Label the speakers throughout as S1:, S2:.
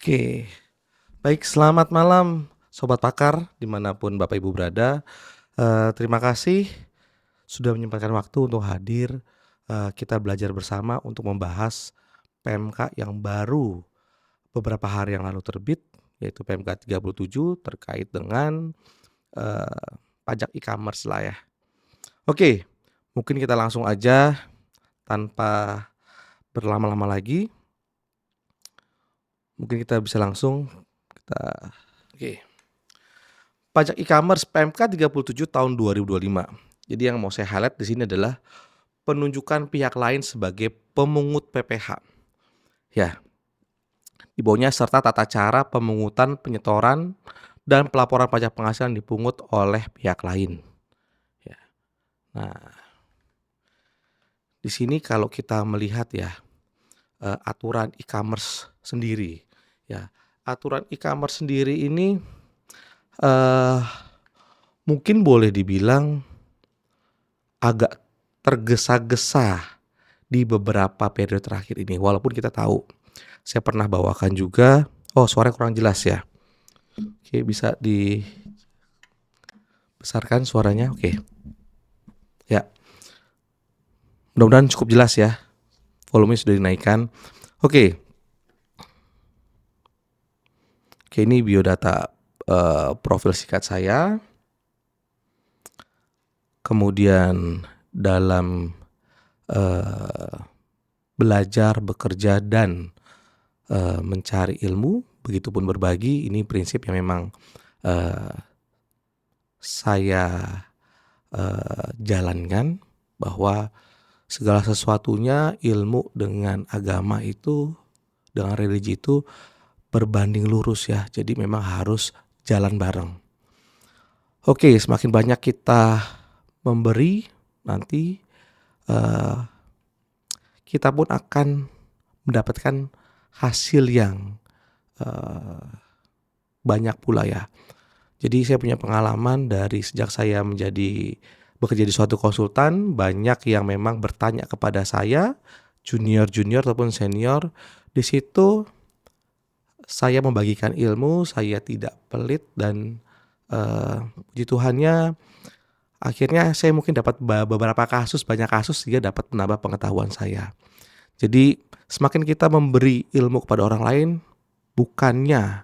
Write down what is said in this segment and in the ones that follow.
S1: Oke, baik selamat malam Sobat Pakar dimanapun Bapak Ibu berada. Terima kasih sudah menyempatkan waktu untuk hadir, kita belajar bersama untuk membahas PMK yang baru beberapa hari yang lalu terbit, yaitu PMK 37 terkait dengan, pajak e-commerce lah ya. Oke, mungkin kita langsung aja tanpa berlama-lama lagi, mungkin kita bisa langsung oke. Pajak e-commerce PMK 37 tahun 2025. Jadi yang mau saya highlight di sini adalah penunjukan pihak lain sebagai pemungut PPh. Ya, di bawahnya serta tata cara pemungutan, penyetoran, dan pelaporan pajak penghasilan dipungut oleh pihak lain. Ya. Nah, di sini kalau kita melihat ya aturan e-commerce sendiri, ya aturan e-commerce sendiri ini eh, mungkin boleh dibilang agak tergesa-gesa di beberapa periode terakhir ini. Walaupun kita tahu, saya pernah bawakan juga. Oh, suaranya kurang jelas ya. Oke, bisa dibesarkan suaranya. Oke, ya. Mudah-mudahan cukup jelas ya. Volume sudah dinaikkan. Oke, ini biodata profil singkat saya. Kemudian dalam belajar, bekerja, dan mencari ilmu, begitupun berbagi, ini prinsip yang memang saya jalankan, bahwa segala sesuatunya ilmu dengan agama itu, dengan religi itu berbanding lurus ya. Jadi memang harus jalan bareng. Oke, semakin banyak kita memberi, nanti kita pun akan mendapatkan hasil yang banyak pula ya. Jadi saya punya pengalaman dari sejak saya bekerja di suatu konsultan, banyak yang memang bertanya kepada saya, junior ataupun senior. Di situ saya membagikan ilmu, saya tidak pelit, dan puji Tuhannya akhirnya saya mungkin dapat beberapa kasus, banyak kasus, sehingga dapat menambah pengetahuan saya. Jadi semakin kita memberi ilmu kepada orang lain, bukannya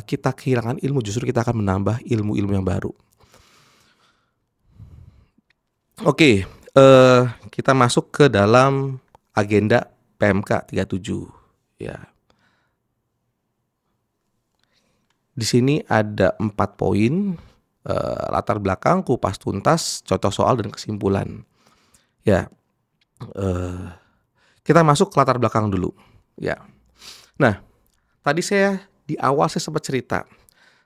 S1: kita kehilangan ilmu, justru kita akan menambah ilmu-ilmu yang baru. Oke, kita masuk ke dalam agenda PMK 37 ya. Di sini ada 4 poin, latar belakang, kupas tuntas, contoh soal, dan kesimpulan. Ya, kita masuk ke latar belakang dulu. Ya. Nah, tadi di awal saya sempat cerita,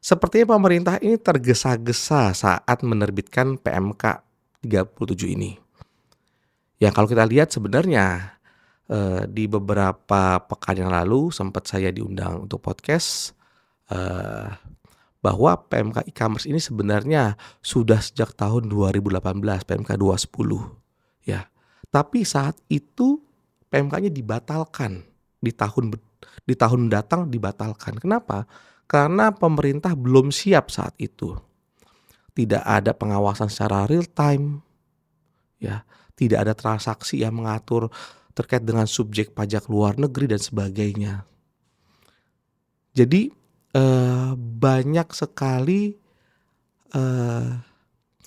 S1: sepertinya pemerintah ini tergesa-gesa saat menerbitkan PMK 37 ini. Ya, kalau kita lihat sebenarnya di beberapa pekan yang lalu sempat saya diundang untuk podcast, bahwa PMK e-commerce ini sebenarnya sudah sejak tahun 2018, PMK 210 ya. Tapi saat itu PMK-nya dibatalkan di tahun mendatang, dibatalkan. Kenapa? Karena pemerintah belum siap saat itu. Tidak ada pengawasan secara real time, ya. Tidak ada transaksi yang mengatur terkait dengan subjek pajak luar negeri dan sebagainya. Jadi banyak sekali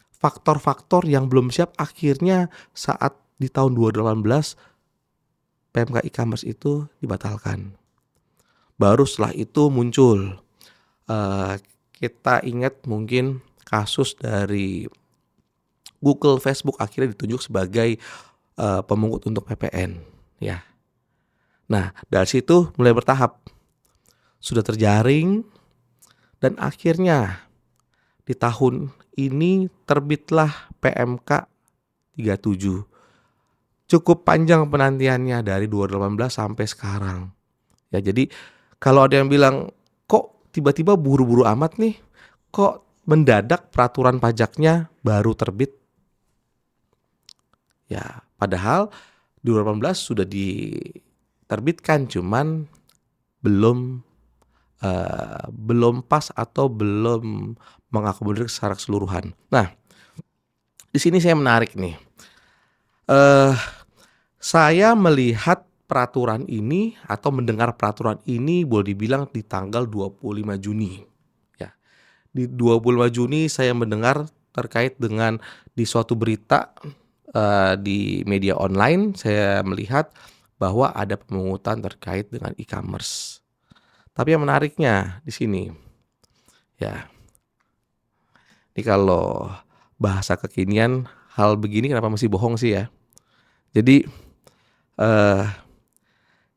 S1: faktor-faktor yang belum siap, akhirnya saat di tahun 2018 PMK e-commerce itu dibatalkan. Baru setelah itu muncul, kita ingat mungkin kasus dari Google, Facebook akhirnya ditunjuk sebagai pemungut untuk PPN ya. Nah, dari situ mulai bertahap, sudah terjaring, dan akhirnya di tahun ini terbitlah PMK 37. Cukup panjang penantiannya dari 2018 sampai sekarang. Ya, jadi kalau ada yang bilang, kok tiba-tiba buru-buru amat nih? Kok mendadak peraturan pajaknya baru terbit? Ya, padahal 2018 sudah diterbitkan, cuman belum belum pas atau belum mengakomodir secara keseluruhan. Nah, di sini saya menarik nih. Saya melihat peraturan ini atau mendengar peraturan ini boleh dibilang di tanggal 25 Juni. Ya, di 25 Juni saya mendengar terkait dengan di suatu berita di media online, saya melihat bahwa ada pemungutan terkait dengan e-commerce. Tapi yang menariknya di sini, ya, ini kalau bahasa kekinian, hal begini kenapa mesti bohong sih ya? Jadi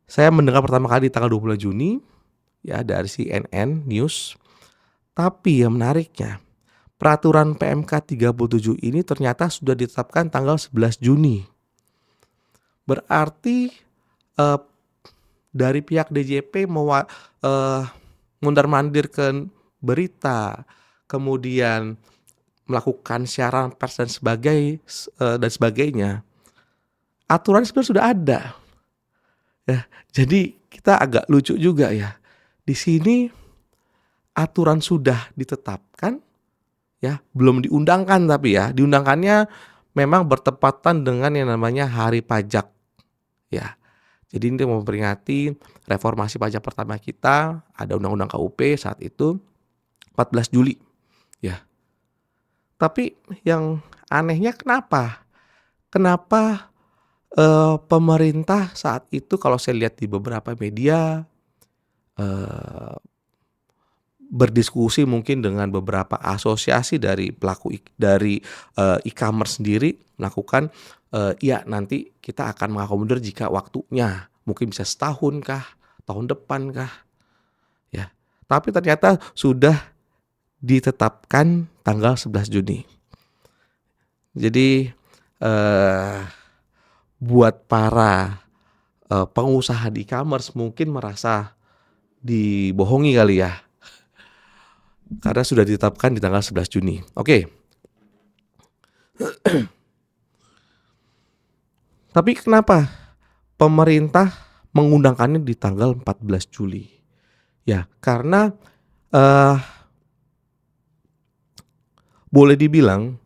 S1: saya mendengar pertama kali di tanggal 20 Juni ya dari CNN News. Tapi yang menariknya, peraturan PMK 37 ini ternyata sudah ditetapkan tanggal 11 Juni. Berarti dari pihak DJP mundar-mandirkan berita, kemudian melakukan siaran pers dan sebagainya. Aturan sebenarnya sudah ada. Ya, jadi kita agak lucu juga ya. Di sini aturan sudah ditetapkan, ya, belum diundangkan tapi ya, diundangkannya memang bertepatan dengan yang namanya Hari Pajak, ya. Jadi ini memperingati reformasi pajak pertama kita, ada Undang-Undang KUP saat itu 14 Juli, ya. Tapi yang anehnya kenapa? Kenapa pemerintah saat itu kalau saya lihat di beberapa media berdiskusi mungkin dengan beberapa asosiasi dari pelaku e-commerce sendiri melakukan ya nanti kita akan mengakomodir jika waktunya mungkin bisa setahun kah, tahun depan kah, ya. Tapi ternyata sudah ditetapkan tanggal 11 Juni. Jadi buat para pengusaha di e-commerce mungkin merasa dibohongi kali ya. Karena sudah ditetapkan di tanggal 11 Juni. Oke. Tapi kenapa pemerintah mengundangkannya di tanggal 14 Juli? Ya, karena boleh dibilang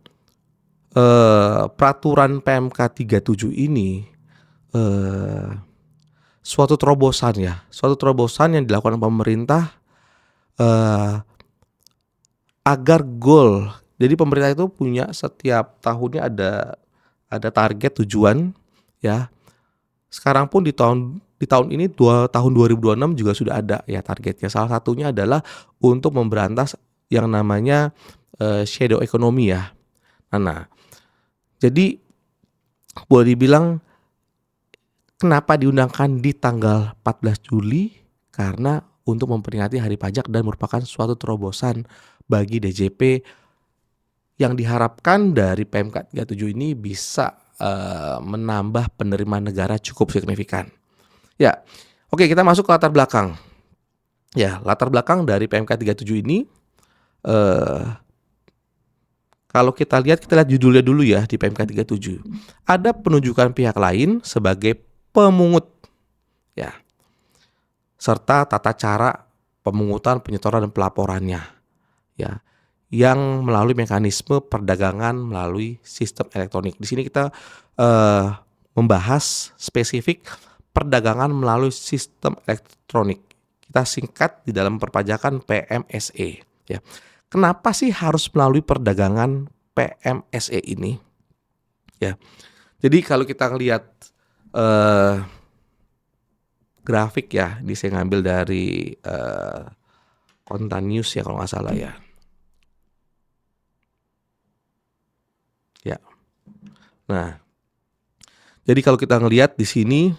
S1: peraturan PMK 37 ini suatu terobosan yang dilakukan pemerintah agar goal. Jadi pemerintah itu punya setiap tahunnya ada target tujuan, ya. Sekarang pun di tahun ini tahun 2026 juga sudah ada ya targetnya. Salah satunya adalah untuk memberantas yang namanya shadow economy ya. Nah, jadi boleh dibilang kenapa diundangkan di tanggal 14 Juli? Karena untuk memperingati Hari Pajak dan merupakan suatu terobosan bagi DJP yang diharapkan dari PMK 37 ini bisa menambah penerimaan negara cukup signifikan. Ya, oke, kita masuk ke latar belakang. Ya, latar belakang dari PMK 37 ini kalau kita lihat judulnya dulu ya di PMK 37. Ada penunjukan pihak lain sebagai pemungut, ya, serta tata cara pemungutan, penyetoran dan pelaporannya, ya, yang melalui mekanisme perdagangan melalui sistem elektronik. Di sini kita membahas spesifik perdagangan melalui sistem elektronik. Kita singkat di dalam perpajakan PMSE. Ya. Kenapa sih harus melalui perdagangan PMSE ini? Ya. Jadi kalau kita lihat grafik ya, ini saya ngambil dari Kontan News ya kalau nggak salah ya. Ya. Nah, jadi kalau kita ngelihat di sini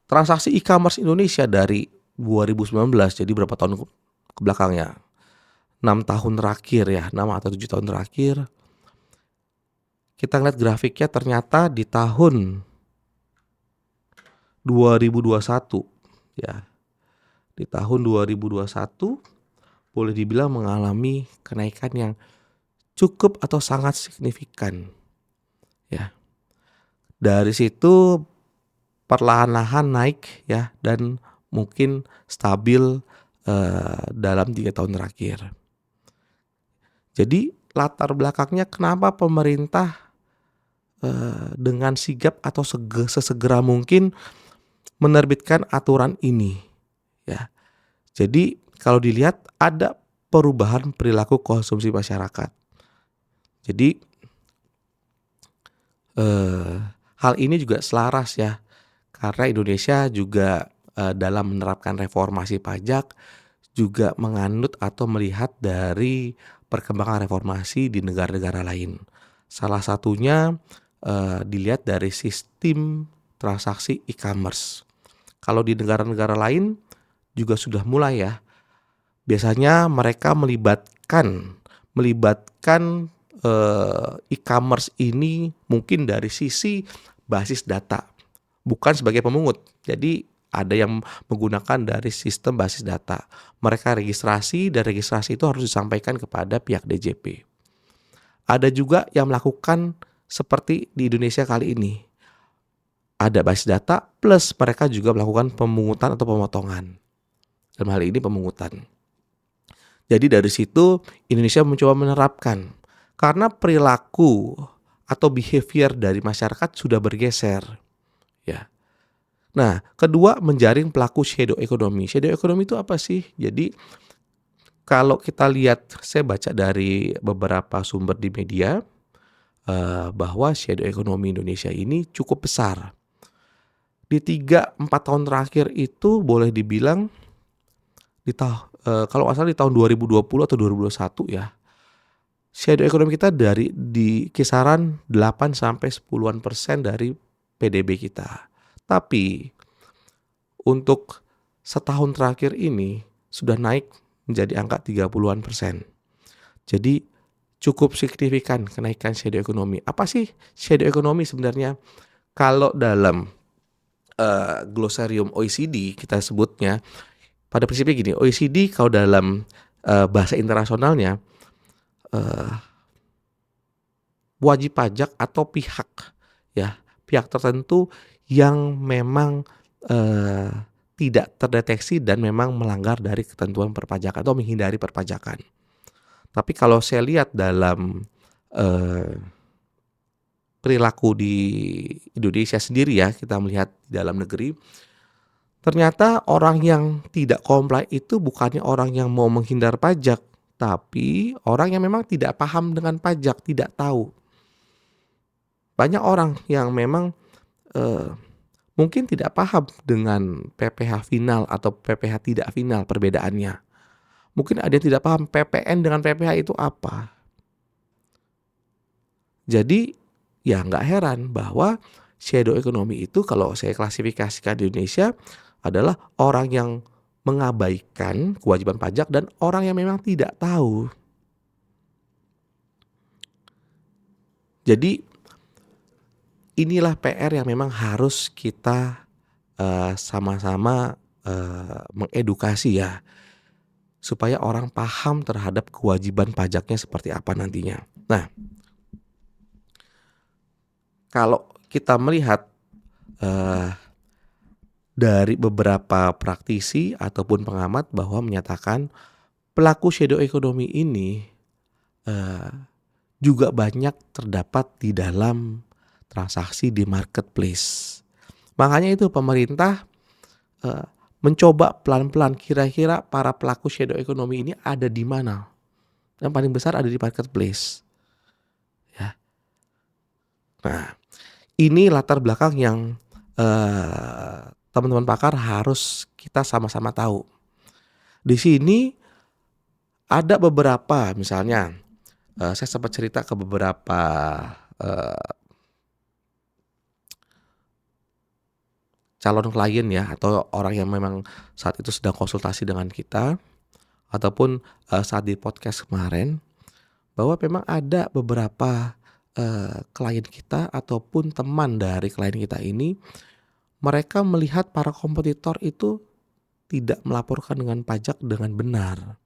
S1: transaksi e-commerce Indonesia dari 2019, jadi berapa tahun ke belakangnya? 6 tahun terakhir ya, 6 atau 7 tahun terakhir. Kita ngeliat grafiknya ternyata di tahun 2021 ya. Di tahun 2021 boleh dibilang mengalami kenaikan yang cukup atau sangat signifikan. Ya. Dari situ perlahan-lahan naik ya dan mungkin stabil dalam 3 tahun terakhir. Jadi latar belakangnya kenapa pemerintah dengan sigap atau sesegera mungkin menerbitkan aturan ini ya. Jadi kalau dilihat ada perubahan perilaku konsumsi masyarakat. Jadi hal ini juga selaras ya karena Indonesia juga dalam menerapkan reformasi pajak juga menganut atau melihat dari perkembangan reformasi di negara-negara lain. Salah satunya dilihat dari sistem transaksi e-commerce. Kalau di negara-negara lain juga sudah mulai ya. Biasanya mereka melibatkan e-commerce ini mungkin dari sisi basis data, bukan sebagai pemungut. Jadi ada yang menggunakan dari sistem basis data. Mereka registrasi dan registrasi itu harus disampaikan kepada pihak DJP. Ada juga yang melakukan seperti di Indonesia kali ini. Ada basis data plus mereka juga melakukan pemungutan atau pemotongan. Dalam hal ini pemungutan. Jadi dari situ Indonesia mencoba menerapkan. Karena perilaku atau behavior dari masyarakat sudah bergeser. Ya. Nah, kedua menjaring pelaku shadow economy. Shadow economy itu apa sih? Jadi kalau kita lihat, saya baca dari beberapa sumber di media bahwa shadow economy Indonesia ini cukup besar. Di 3-4 tahun terakhir itu boleh dibilang kalau nggak salah di tahun 2020 atau 2021 ya. Shadow economy kita di kisaran 8-10% dari PDB kita. Tapi untuk setahun terakhir ini sudah naik menjadi angka 30-an%. Jadi cukup signifikan kenaikan shadow economy. Apa sih shadow economy sebenarnya? Kalau dalam glosarium OECD kita sebutnya, pada prinsipnya gini, OECD kalau dalam bahasa internasionalnya wajib pajak atau pihak tertentu yang memang tidak terdeteksi dan memang melanggar dari ketentuan perpajakan atau menghindari perpajakan. Tapi kalau saya lihat dalam perilaku di Indonesia sendiri ya, kita melihat di dalam negeri, ternyata orang yang tidak comply itu bukannya orang yang mau menghindar pajak, tapi orang yang memang tidak paham dengan pajak, tidak tahu. Banyak orang yang memang mungkin tidak paham dengan PPh final atau PPh tidak final perbedaannya. Mungkin ada yang tidak paham PPN dengan PPh itu apa. Jadi ya nggak heran bahwa shadow economy itu kalau saya klasifikasikan di Indonesia adalah orang yang mengabaikan kewajiban pajak dan orang yang memang tidak tahu. Jadi inilah PR yang memang harus kita sama-sama mengedukasi ya, supaya orang paham terhadap kewajiban pajaknya seperti apa nantinya. Nah, kalau kita melihat dari beberapa praktisi ataupun pengamat bahwa menyatakan pelaku shadow economy ini juga banyak terdapat di dalam transaksi di marketplace. Makanya itu pemerintah mencoba pelan-pelan kira-kira para pelaku shadow economy ini ada di mana. Yang paling besar ada di marketplace. Ya. Nah, ini latar belakang yang teman-teman pakar harus kita sama-sama tahu. Di sini ada beberapa, misalnya saya sempat cerita ke beberapa calon klien ya, atau orang yang memang saat itu sedang konsultasi dengan kita, ataupun saat di podcast kemarin, bahwa memang ada beberapa klien kita ataupun teman dari klien kita ini, mereka melihat para kompetitor itu tidak melaporkan dengan pajak dengan benar.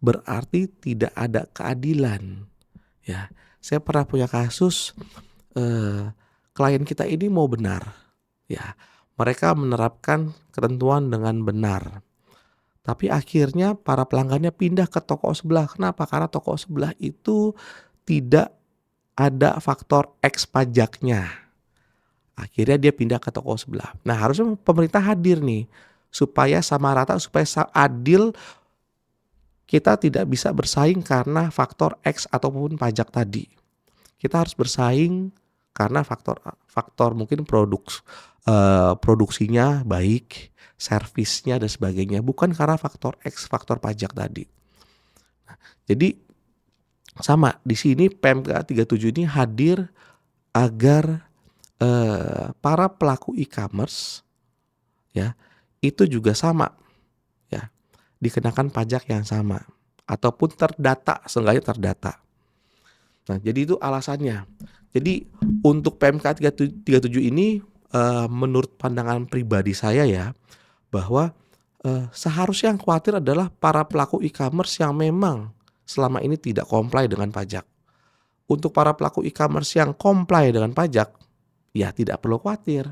S1: Berarti tidak ada keadilan. Ya, saya pernah punya kasus klien kita ini mau benar, ya. Mereka menerapkan ketentuan dengan benar. Tapi akhirnya para pelanggannya pindah ke toko sebelah. Kenapa? Karena toko sebelah itu tidak ada faktor X pajaknya. Akhirnya dia pindah ke toko sebelah. Nah, harusnya pemerintah hadir nih supaya sama rata, supaya adil. Kita tidak bisa bersaing karena faktor X ataupun pajak tadi. Kita harus bersaing karena faktor mungkin produksinya baik, servisnya dan sebagainya, bukan karena faktor X, faktor pajak tadi. Jadi sama di sini PMK 37 ini hadir agar para pelaku e-commerce ya itu juga sama ya, dikenakan pajak yang sama ataupun seenggaknya terdata. Nah, jadi itu alasannya. Jadi untuk PMK 37 ini menurut pandangan pribadi saya ya, bahwa seharusnya yang khawatir adalah para pelaku e-commerce yang memang selama ini tidak comply dengan pajak. Untuk para pelaku e-commerce yang comply dengan pajak, ya tidak perlu khawatir.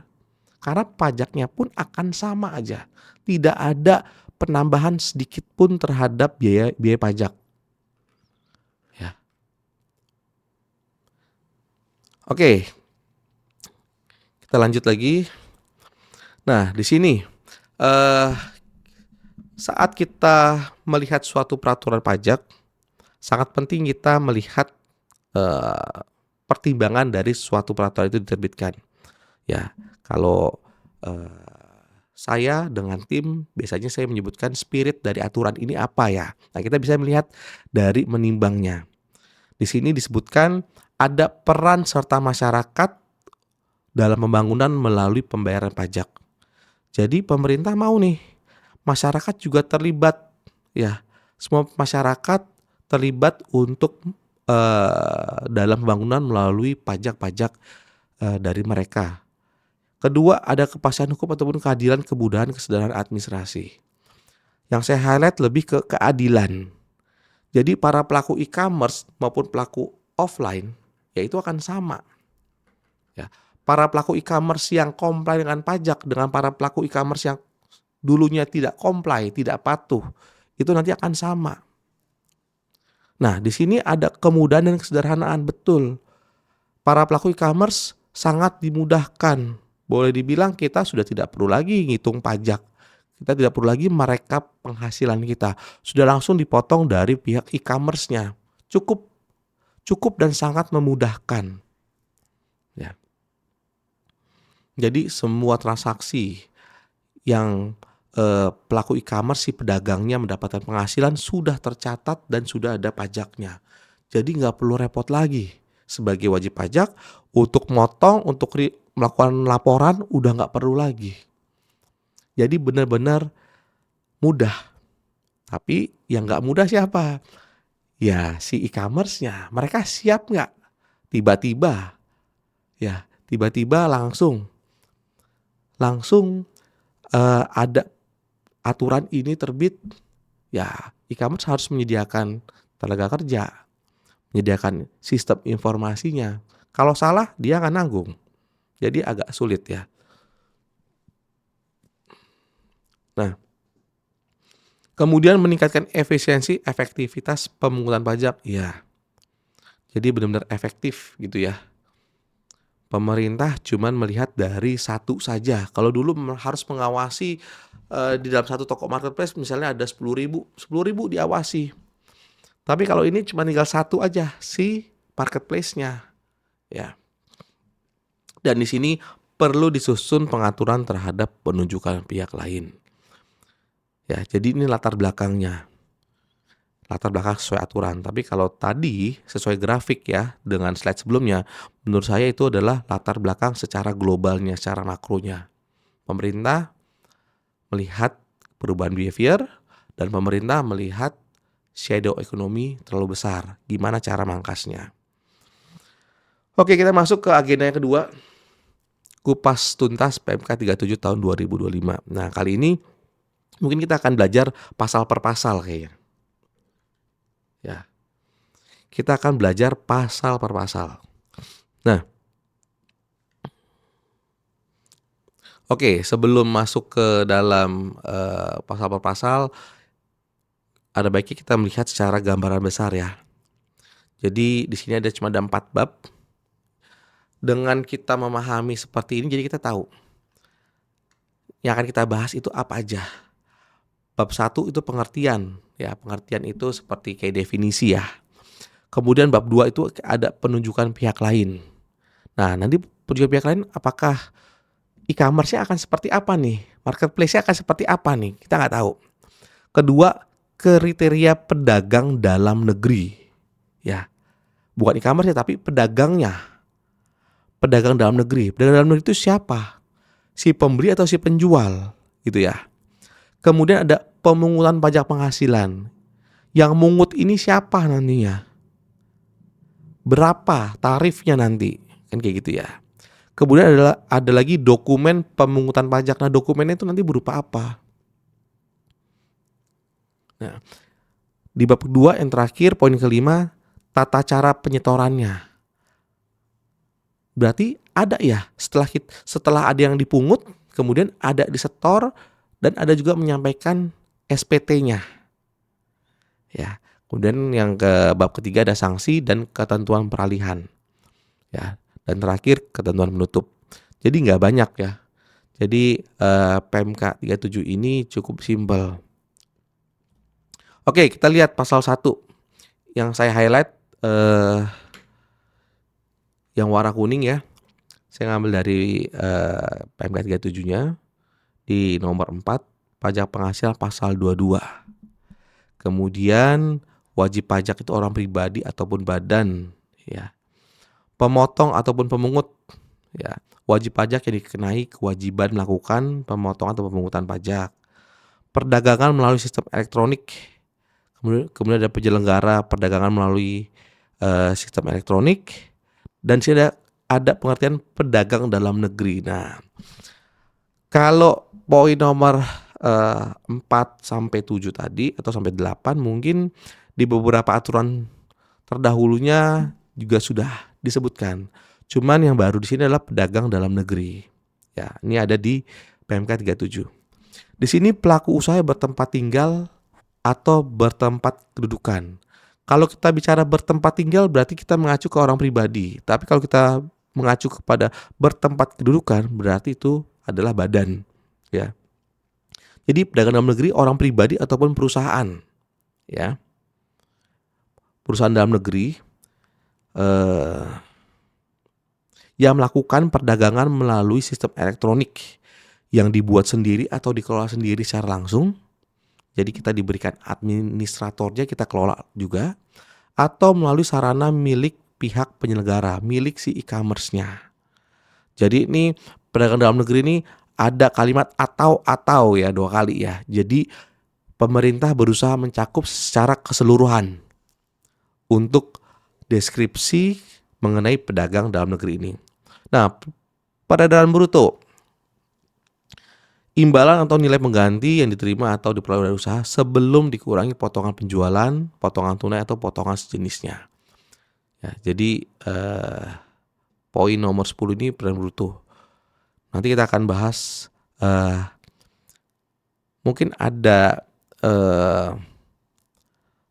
S1: Karena pajaknya pun akan sama aja. Tidak ada penambahan sedikit pun terhadap biaya pajak. Ya. Oke. Kita lanjut lagi. Nah, di sini saat kita melihat suatu peraturan pajak, sangat penting kita melihat pertimbangan dari suatu peraturan itu diterbitkan. Ya, kalau saya dengan tim biasanya saya menyebutkan spirit dari aturan ini apa ya. Nah, kita bisa melihat dari menimbangnya. Di sini disebutkan ada peran serta masyarakat dalam pembangunan melalui pembayaran pajak. Jadi pemerintah mau nih masyarakat juga terlibat ya. Semua masyarakat terlibat untuk dalam pembangunan melalui pajak-pajak dari mereka. Kedua, ada kepastian hukum ataupun keadilan, kemudahan, kesederhanaan administrasi. Yang saya highlight lebih ke keadilan. Jadi para pelaku e-commerce maupun pelaku offline ya itu akan sama. Ya. Para pelaku e-commerce yang comply dengan pajak dengan para pelaku e-commerce yang dulunya tidak comply, tidak patuh, itu nanti akan sama. Nah, di sini ada kemudahan dan kesederhanaan, betul. Para pelaku e-commerce sangat dimudahkan. Boleh dibilang kita sudah tidak perlu lagi ngitung pajak. Kita tidak perlu lagi merekap penghasilan kita. Sudah langsung dipotong dari pihak e-commerce-nya. Cukup dan sangat memudahkan. Ya. Jadi semua transaksi yang pelaku e-commerce, si pedagangnya mendapatkan penghasilan sudah tercatat dan sudah ada pajaknya. Jadi nggak perlu repot lagi sebagai wajib pajak untuk motong, untuk melakukan laporan udah nggak perlu lagi. Jadi benar-benar mudah. Tapi yang nggak mudah siapa? Ya si e-commerce-nya. Mereka siap nggak? Tiba-tiba langsung ada aturan ini terbit. Ya e-commerce harus menyediakan tenaga kerja, menyediakan sistem informasinya. Kalau salah dia akan nanggung. Jadi agak sulit ya. Nah, kemudian meningkatkan efisiensi, efektivitas pemungutan pajak. Ya, jadi benar-benar efektif gitu ya. Pemerintah cuman melihat dari satu saja. Kalau dulu harus mengawasi di dalam satu toko marketplace misalnya ada 10.000 diawasi. Tapi kalau ini cuma tinggal satu aja si marketplace-nya. Ya. Dan di sini perlu disusun pengaturan terhadap penunjukan pihak lain. Ya, jadi ini latar belakangnya. Latar belakang sesuai aturan. Tapi kalau tadi sesuai grafik ya dengan slide sebelumnya, menurut saya itu adalah latar belakang secara globalnya, secara makronya. Pemerintah melihat perubahan behavior dan pemerintah melihat shadow ekonomi terlalu besar. Gimana cara mangkasnya? Oke, kita masuk ke agenda yang kedua. Kupas tuntas PMK 37 tahun 2025. Nah, kali ini mungkin kita akan belajar pasal per pasal kayaknya. Ya. Kita akan belajar pasal per pasal. Nah, Oke, sebelum masuk ke dalam pasal per pasal, ada baiknya kita melihat secara gambaran besar ya. Jadi di sini ada 4 bab. Dengan kita memahami seperti ini, jadi kita tahu yang akan kita bahas itu apa aja. Bab 1 itu pengertian, ya pengertian itu seperti kayak definisi ya. Kemudian bab 2 itu ada penunjukan pihak lain. Nah, nanti penunjukan pihak lain apakah e-commerce-nya akan seperti apa nih? Marketplace-nya akan seperti apa nih? Kita nggak tahu. Kedua, kriteria pedagang dalam negeri. Ya, bukan e-commerce ya, tapi pedagangnya. Pedagang dalam negeri. Pedagang dalam negeri itu siapa? Si pembeli atau si penjual? Gitu ya. Kemudian ada pemungutan pajak penghasilan. Yang mungut ini siapa nantinya? Berapa tarifnya nanti? Kan kayak gitu ya. Kemudian ada lagi dokumen pemungutan pajak. Nah, dokumennya itu nanti berupa apa? Nah, di bab kedua yang terakhir, poin kelima, tata cara penyetorannya. Berarti ada ya, setelah ada yang dipungut, kemudian ada disetor, dan ada juga menyampaikan SPT-nya. Ya, kemudian yang ke bab ketiga ada sanksi dan ketentuan peralihan. Ya, dan terakhir ketentuan penutup. Jadi nggak banyak ya. Jadi PMK 37 ini cukup simpel. Oke, kita lihat pasal 1. Yang saya highlight yang warna kuning ya. Saya ngambil dari PMK 37-nya di nomor 4, pajak penghasilan pasal 22. Kemudian wajib pajak itu orang pribadi ataupun badan ya. Pemotong ataupun pemungut ya. Wajib pajak yang dikenai kewajiban melakukan pemotongan atau pemungutan pajak. Perdagangan melalui sistem elektronik. Kemudian ada penyelenggara perdagangan melalui sistem elektronik. Dan sini ada pengertian pedagang dalam negeri. Nah, kalau poin nomor 4 sampai 7 tadi atau sampai 8 mungkin di beberapa aturan terdahulunya juga sudah disebutkan. Cuman yang baru di sini adalah pedagang dalam negeri. Ya, ini ada di PMK 37. Di sini pelaku usaha bertempat tinggal atau bertempat kedudukan. Kalau kita bicara bertempat tinggal berarti kita mengacu ke orang pribadi. Tapi kalau kita mengacu kepada bertempat kedudukan berarti itu adalah badan, ya. Jadi pedagang dalam negeri orang pribadi ataupun perusahaan, ya. Perusahaan dalam negeri yang melakukan perdagangan melalui sistem elektronik yang dibuat sendiri atau dikelola sendiri secara langsung. Jadi kita diberikan administratornya, kita kelola juga, atau melalui sarana milik pihak penyelenggara, milik si e-commerce-nya. Jadi ini pedagang dalam negeri ini ada kalimat atau ya 2 kali ya. Jadi pemerintah berusaha mencakup secara keseluruhan untuk deskripsi mengenai pedagang dalam negeri ini. Nah, peredaran bruto, imbalan atau nilai pengganti yang diterima atau diperoleh dari usaha sebelum dikurangi potongan penjualan, potongan tunai atau potongan sejenisnya. Ya, jadi poin nomor 10 ini peredaran bruto. Nanti kita akan bahas mungkin ada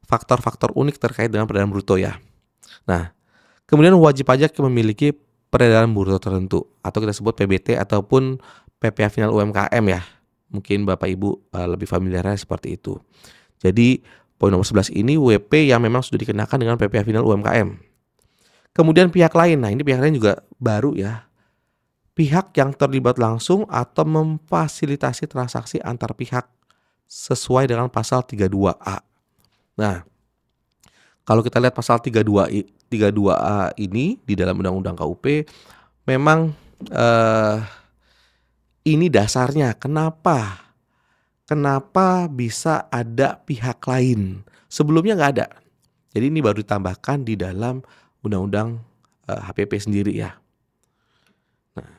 S1: faktor-faktor unik terkait dengan peredaran bruto ya. Nah, kemudian wajib pajak yang memiliki peredaran bruto tertentu atau kita sebut PBT ataupun PPh final UMKM ya. Mungkin Bapak Ibu lebih familiar seperti itu. Jadi poin nomor 11 ini WP yang memang sudah dikenakan dengan PPh final UMKM. Kemudian pihak lain. Nah, ini pihak lain juga baru ya. Pihak yang terlibat langsung atau memfasilitasi transaksi antar pihak sesuai dengan pasal 32A. Nah, kalau kita lihat pasal 32A ini di dalam Undang-Undang KUP memang ini dasarnya. Kenapa bisa ada pihak lain? Sebelumnya nggak ada. Jadi ini baru ditambahkan di dalam Undang-Undang HPP sendiri ya. Nah,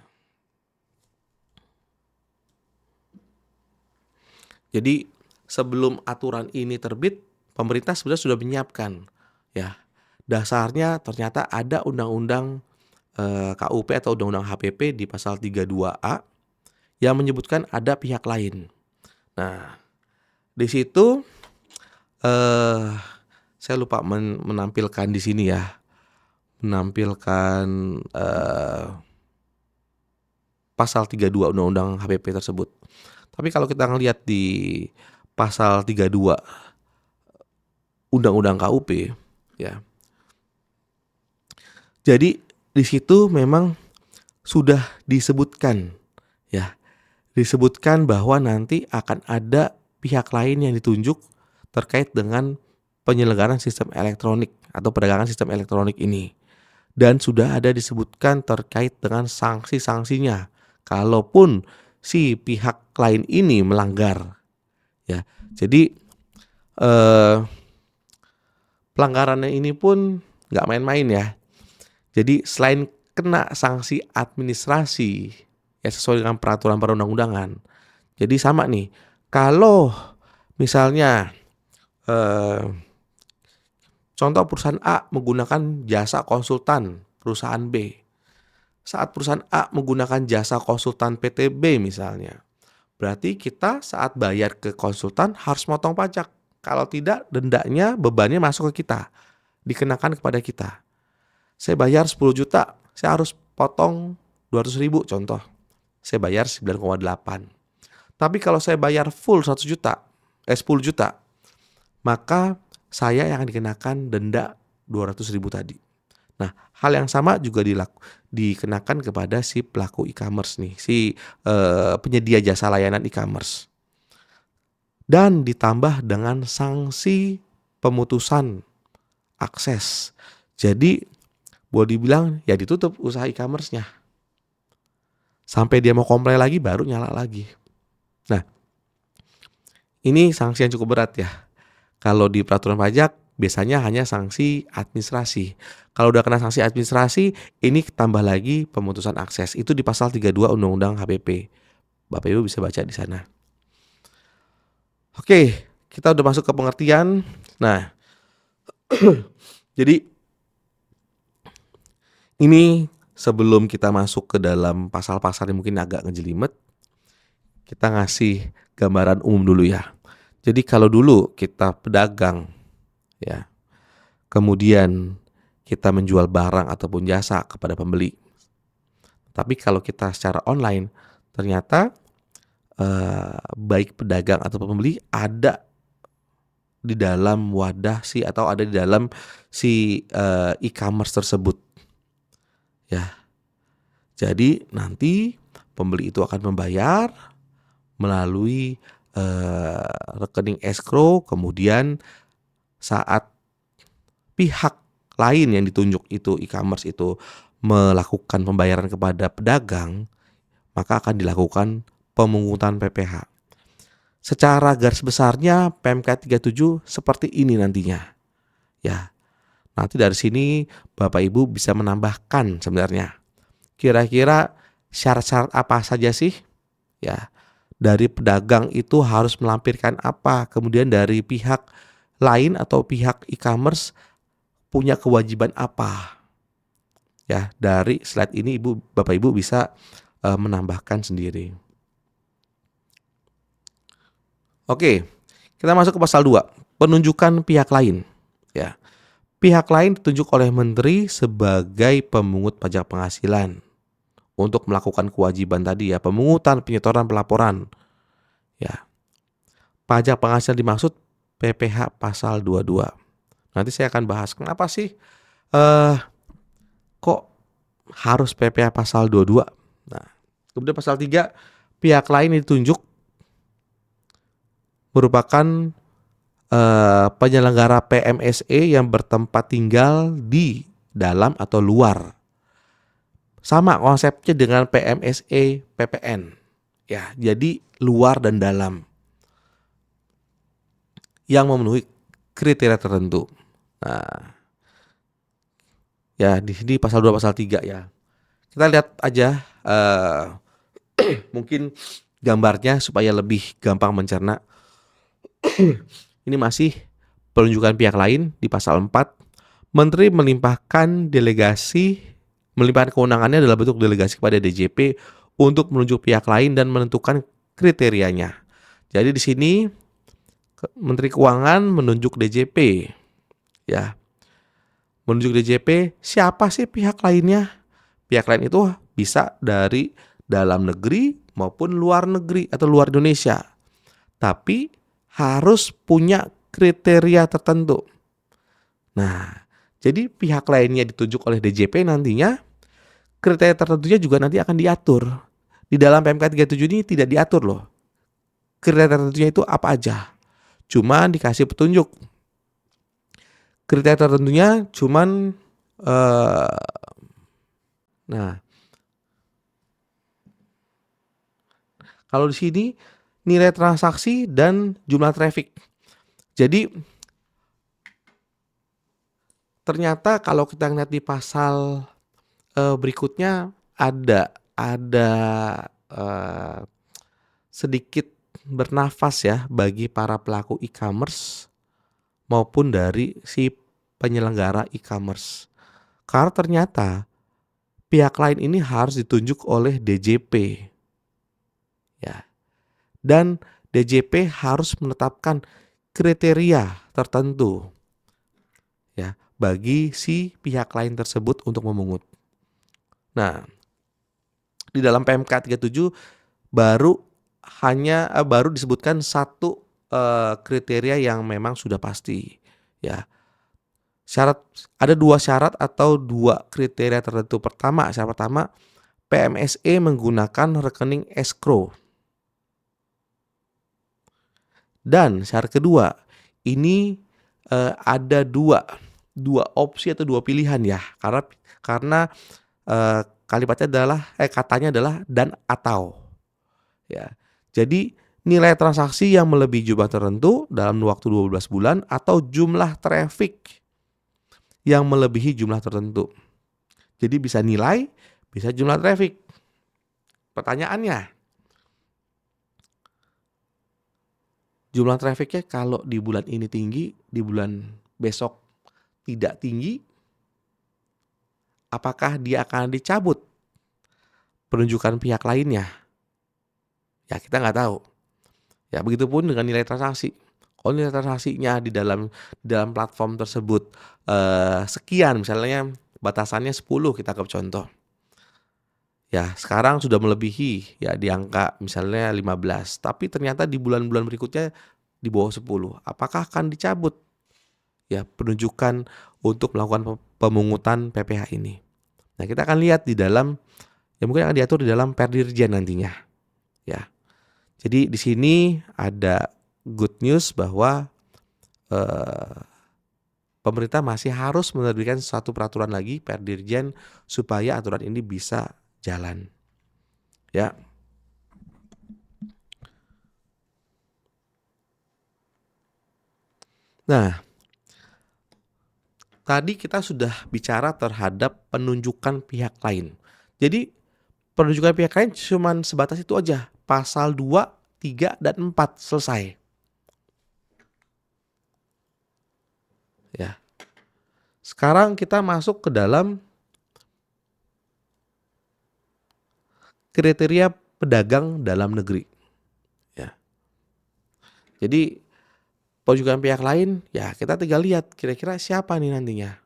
S1: jadi sebelum aturan ini terbit, pemerintah sebenarnya sudah menyiapkan ya. Dasarnya ternyata ada Undang-Undang KUP atau Undang-Undang HPP di pasal 32A yang menyebutkan ada pihak lain. Nah, di situ saya lupa menampilkan di sini ya, menampilkan pasal 32 Undang-Undang HPP tersebut. Tapi kalau kita ngelihat di pasal 32 Undang-Undang KUP ya. Jadi di situ memang sudah disebutkan ya. Disebutkan bahwa nanti akan ada pihak lain yang ditunjuk terkait dengan penyelenggaraan sistem elektronik atau perdagangan sistem elektronik ini. Dan sudah ada disebutkan terkait dengan sanksi-sanksinya kalaupun si pihak lain ini melanggar. Ya. Jadi pelanggarannya ini pun nggak main-main ya. Jadi selain kena sanksi administrasi ya sesuai dengan peraturan perundang-undangan. Jadi sama nih, kalau misalnya contoh perusahaan A menggunakan jasa konsultan perusahaan B. Saat perusahaan A menggunakan jasa konsultan PT B misalnya. Berarti kita saat bayar ke konsultan harus motong pajak. Kalau tidak, dendanya, bebannya masuk ke kita. Dikenakan kepada kita. Saya bayar 10 juta, saya harus potong 200 ribu contoh. Saya bayar 9,8. Tapi kalau saya bayar full 10 juta, maka saya yang dikenakan denda 200 ribu tadi. Nah, hal yang sama juga dikenakan kepada si pelaku e-commerce nih, si penyedia jasa layanan e-commerce. Dan ditambah dengan sanksi pemutusan akses. Jadi boleh dibilang ya ditutup usaha e-commerce-nya. Sampai dia mau komplain lagi baru nyala lagi. Nah, ini sanksi yang cukup berat ya. Kalau di peraturan pajak biasanya hanya sanksi administrasi. Kalau udah kena sanksi administrasi, ini tambah lagi pemutusan akses. Itu di pasal 32 Undang-Undang HPP. Bapak Ibu bisa baca di sana. Oke, kita udah masuk ke pengertian. Nah, jadi ini sebelum kita masuk ke dalam pasal-pasal yang mungkin agak ngejelimet, kita ngasih gambaran umum dulu ya. Jadi kalau dulu kita pedagang ya, kemudian kita menjual barang ataupun jasa kepada pembeli. Tapi kalau kita secara online, ternyata baik pedagang atau pembeli ada di dalam wadah atau ada di dalam si e-commerce tersebut. Ya. Jadi nanti pembeli itu akan membayar melalui rekening escrow, kemudian saat pihak lain yang ditunjuk itu e-commerce itu melakukan pembayaran kepada pedagang, maka akan dilakukan pemungutan PPh. Secara garis besarnya PMK 37 seperti ini nantinya. Ya. Nanti dari sini Bapak Ibu bisa menambahkan sebenarnya. Kira-kira syarat-syarat apa saja sih? Ya. Dari pedagang itu harus melampirkan apa? Kemudian dari pihak lain atau pihak e-commerce punya kewajiban apa? Ya, dari slide ini Bapak Ibu bisa menambahkan sendiri. Oke, kita masuk ke pasal 2, penunjukan pihak lain. Ya. Pihak lain ditunjuk oleh menteri sebagai pemungut pajak penghasilan untuk melakukan kewajiban tadi ya, pemungutan, penyetoran, pelaporan. Ya. Pajak penghasilan dimaksud PPh pasal 22. Nanti saya akan bahas kenapa sih kok harus PPh pasal 22. Nah, kemudian pasal 3, pihak lain ditunjuk merupakan penyelenggara PMSE yang bertempat tinggal di dalam atau luar. Sama konsepnya dengan PMSE PPN. Ya, jadi luar dan dalam. Yang memenuhi kriteria tertentu. Nah, ya di sini pasal 2 pasal 3 ya. Kita lihat aja mungkin gambarnya supaya lebih gampang mencerna. Ini masih penunjukan pihak lain di pasal 4. Menteri melimpahkan kewenangannya dalam bentuk delegasi kepada DJP untuk menunjuk pihak lain dan menentukan kriterianya. Jadi di sini Menteri Keuangan menunjuk DJP, ya. Menunjuk DJP, siapa sih pihak lainnya? Pihak lain itu bisa dari dalam negeri maupun luar negeri atau luar Indonesia. Tapi harus punya kriteria tertentu. Nah, jadi pihak lainnya ditunjuk oleh DJP nantinya, kriteria tertentunya juga nanti akan diatur. Di dalam PMK 37 ini tidak diatur loh. Kriteria tertentunya itu apa aja. Cuman dikasih petunjuk. Kriteria tertentunya cuman nah, kalau di sini nilai transaksi dan jumlah traffic. Jadi ternyata kalau kita lihat di pasal berikutnya ada sedikit bernafas ya bagi para pelaku e-commerce maupun dari si penyelenggara e-commerce. Karena ternyata pihak lain ini harus ditunjuk oleh DJP. Ya. Dan DJP harus menetapkan kriteria tertentu ya bagi si pihak lain tersebut untuk memungut. Nah, di dalam PMK 37 baru disebutkan satu kriteria yang memang sudah pasti ya. Ada 2 syarat atau 2 kriteria tertentu. Syarat pertama, PMSE menggunakan rekening escrow. Dan syarat kedua, ini ada dua opsi atau 2 pilihan ya. Karena katanya adalah dan atau. Ya. Jadi nilai transaksi yang melebihi jumlah tertentu dalam waktu 12 bulan atau jumlah traffic yang melebihi jumlah tertentu. Jadi bisa nilai, bisa jumlah traffic. Pertanyaannya, jumlah trafficnya kalau di bulan ini tinggi, di bulan besok tidak tinggi, apakah dia akan dicabut penunjukan pihak lainnya? Ya kita nggak tahu. Ya begitupun dengan nilai transaksi. Kalau nilai transaksinya di dalam platform tersebut sekian, misalnya batasannya 10 kita anggap contoh. Ya sekarang sudah melebihi ya di angka misalnya 15, tapi ternyata di bulan-bulan berikutnya di bawah 10. Apakah akan dicabut ya penunjukan untuk melakukan pemungutan PPh ini? Nah kita akan lihat di dalam ya mungkin akan diatur di dalam Perdirjen nantinya. Ya. Jadi di sini ada good news bahwa pemerintah masih harus menerbitkan suatu peraturan lagi Perdirjen supaya aturan ini bisa jalan. Ya. Nah, tadi kita sudah bicara terhadap penunjukan pihak lain. Jadi penunjukan pihak lain cuma sebatas itu aja. Pasal 2, 3, dan 4 selesai. Ya. Sekarang kita masuk ke dalam kriteria pedagang dalam negeri. Ya. Jadi penunjukan pihak lain, ya kita tinggal lihat kira-kira siapa nih nantinya.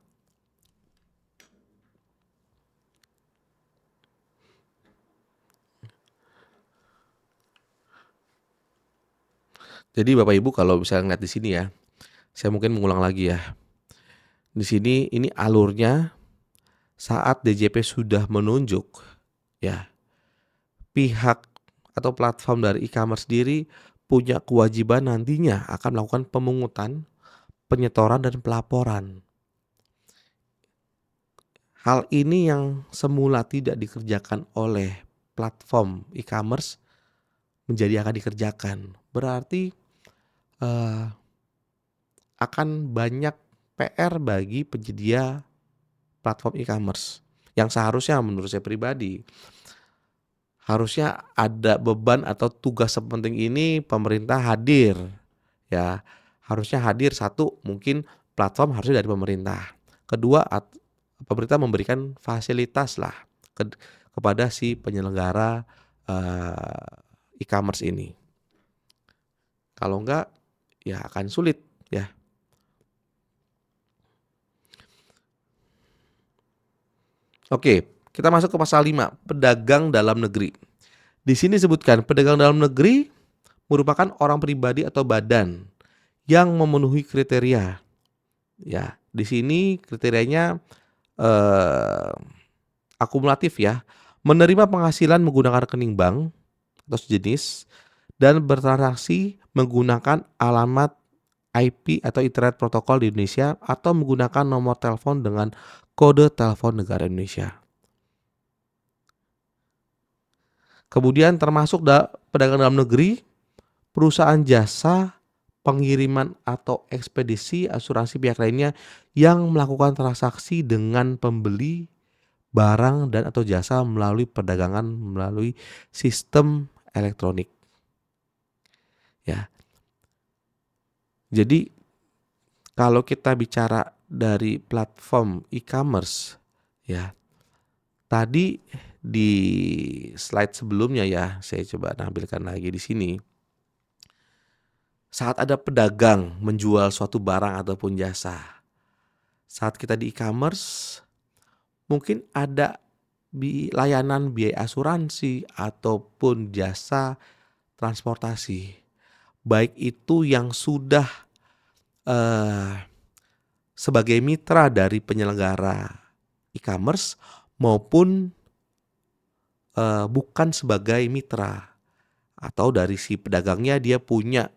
S1: Jadi Bapak Ibu kalau bisa ngeliat di sini ya, saya mungkin mengulang lagi ya. Di sini ini alurnya saat DJP sudah menunjuk ya pihak atau platform dari e-commerce sendiri punya kewajiban nantinya akan melakukan pemungutan, penyetoran, dan pelaporan. Hal ini yang semula tidak dikerjakan oleh platform e-commerce menjadi akan dikerjakan. Berarti akan banyak PR bagi penyedia platform e-commerce yang seharusnya menurut saya pribadi harusnya ada beban atau tugas sepenting ini pemerintah hadir ya. Harusnya hadir, satu mungkin platform harusnya dari pemerintah. Kedua pemerintah memberikan fasilitas lah. kepada si penyelenggara e-commerce ini. Kalau enggak, ya akan sulit ya. Oke, kita masuk ke pasal 5, pedagang dalam negeri. Di sini disebutkan pedagang dalam negeri merupakan orang pribadi atau badan yang memenuhi kriteria. Ya, di sini kriterianya akumulatif ya. Menerima penghasilan menggunakan rekening bank atau sejenis dan bertransaksi menggunakan alamat IP atau internet protokol di Indonesia atau menggunakan nomor telepon dengan kode telepon negara Indonesia. Kemudian termasuk pedagang dalam negeri, perusahaan jasa, pengiriman atau ekspedisi, asuransi pihak lainnya yang melakukan transaksi dengan pembeli barang dan atau jasa melalui perdagangan melalui sistem elektronik. Ya. Jadi kalau kita bicara dari platform e-commerce ya. Tadi di slide sebelumnya ya, saya coba tampilkan lagi di sini. Saat ada pedagang menjual suatu barang ataupun jasa, saat kita di e-commerce, mungkin ada layanan biaya asuransi ataupun jasa transportasi. Baik itu yang sudah sebagai mitra dari penyelenggara e-commerce maupun bukan sebagai mitra. Atau dari si pedagangnya dia punya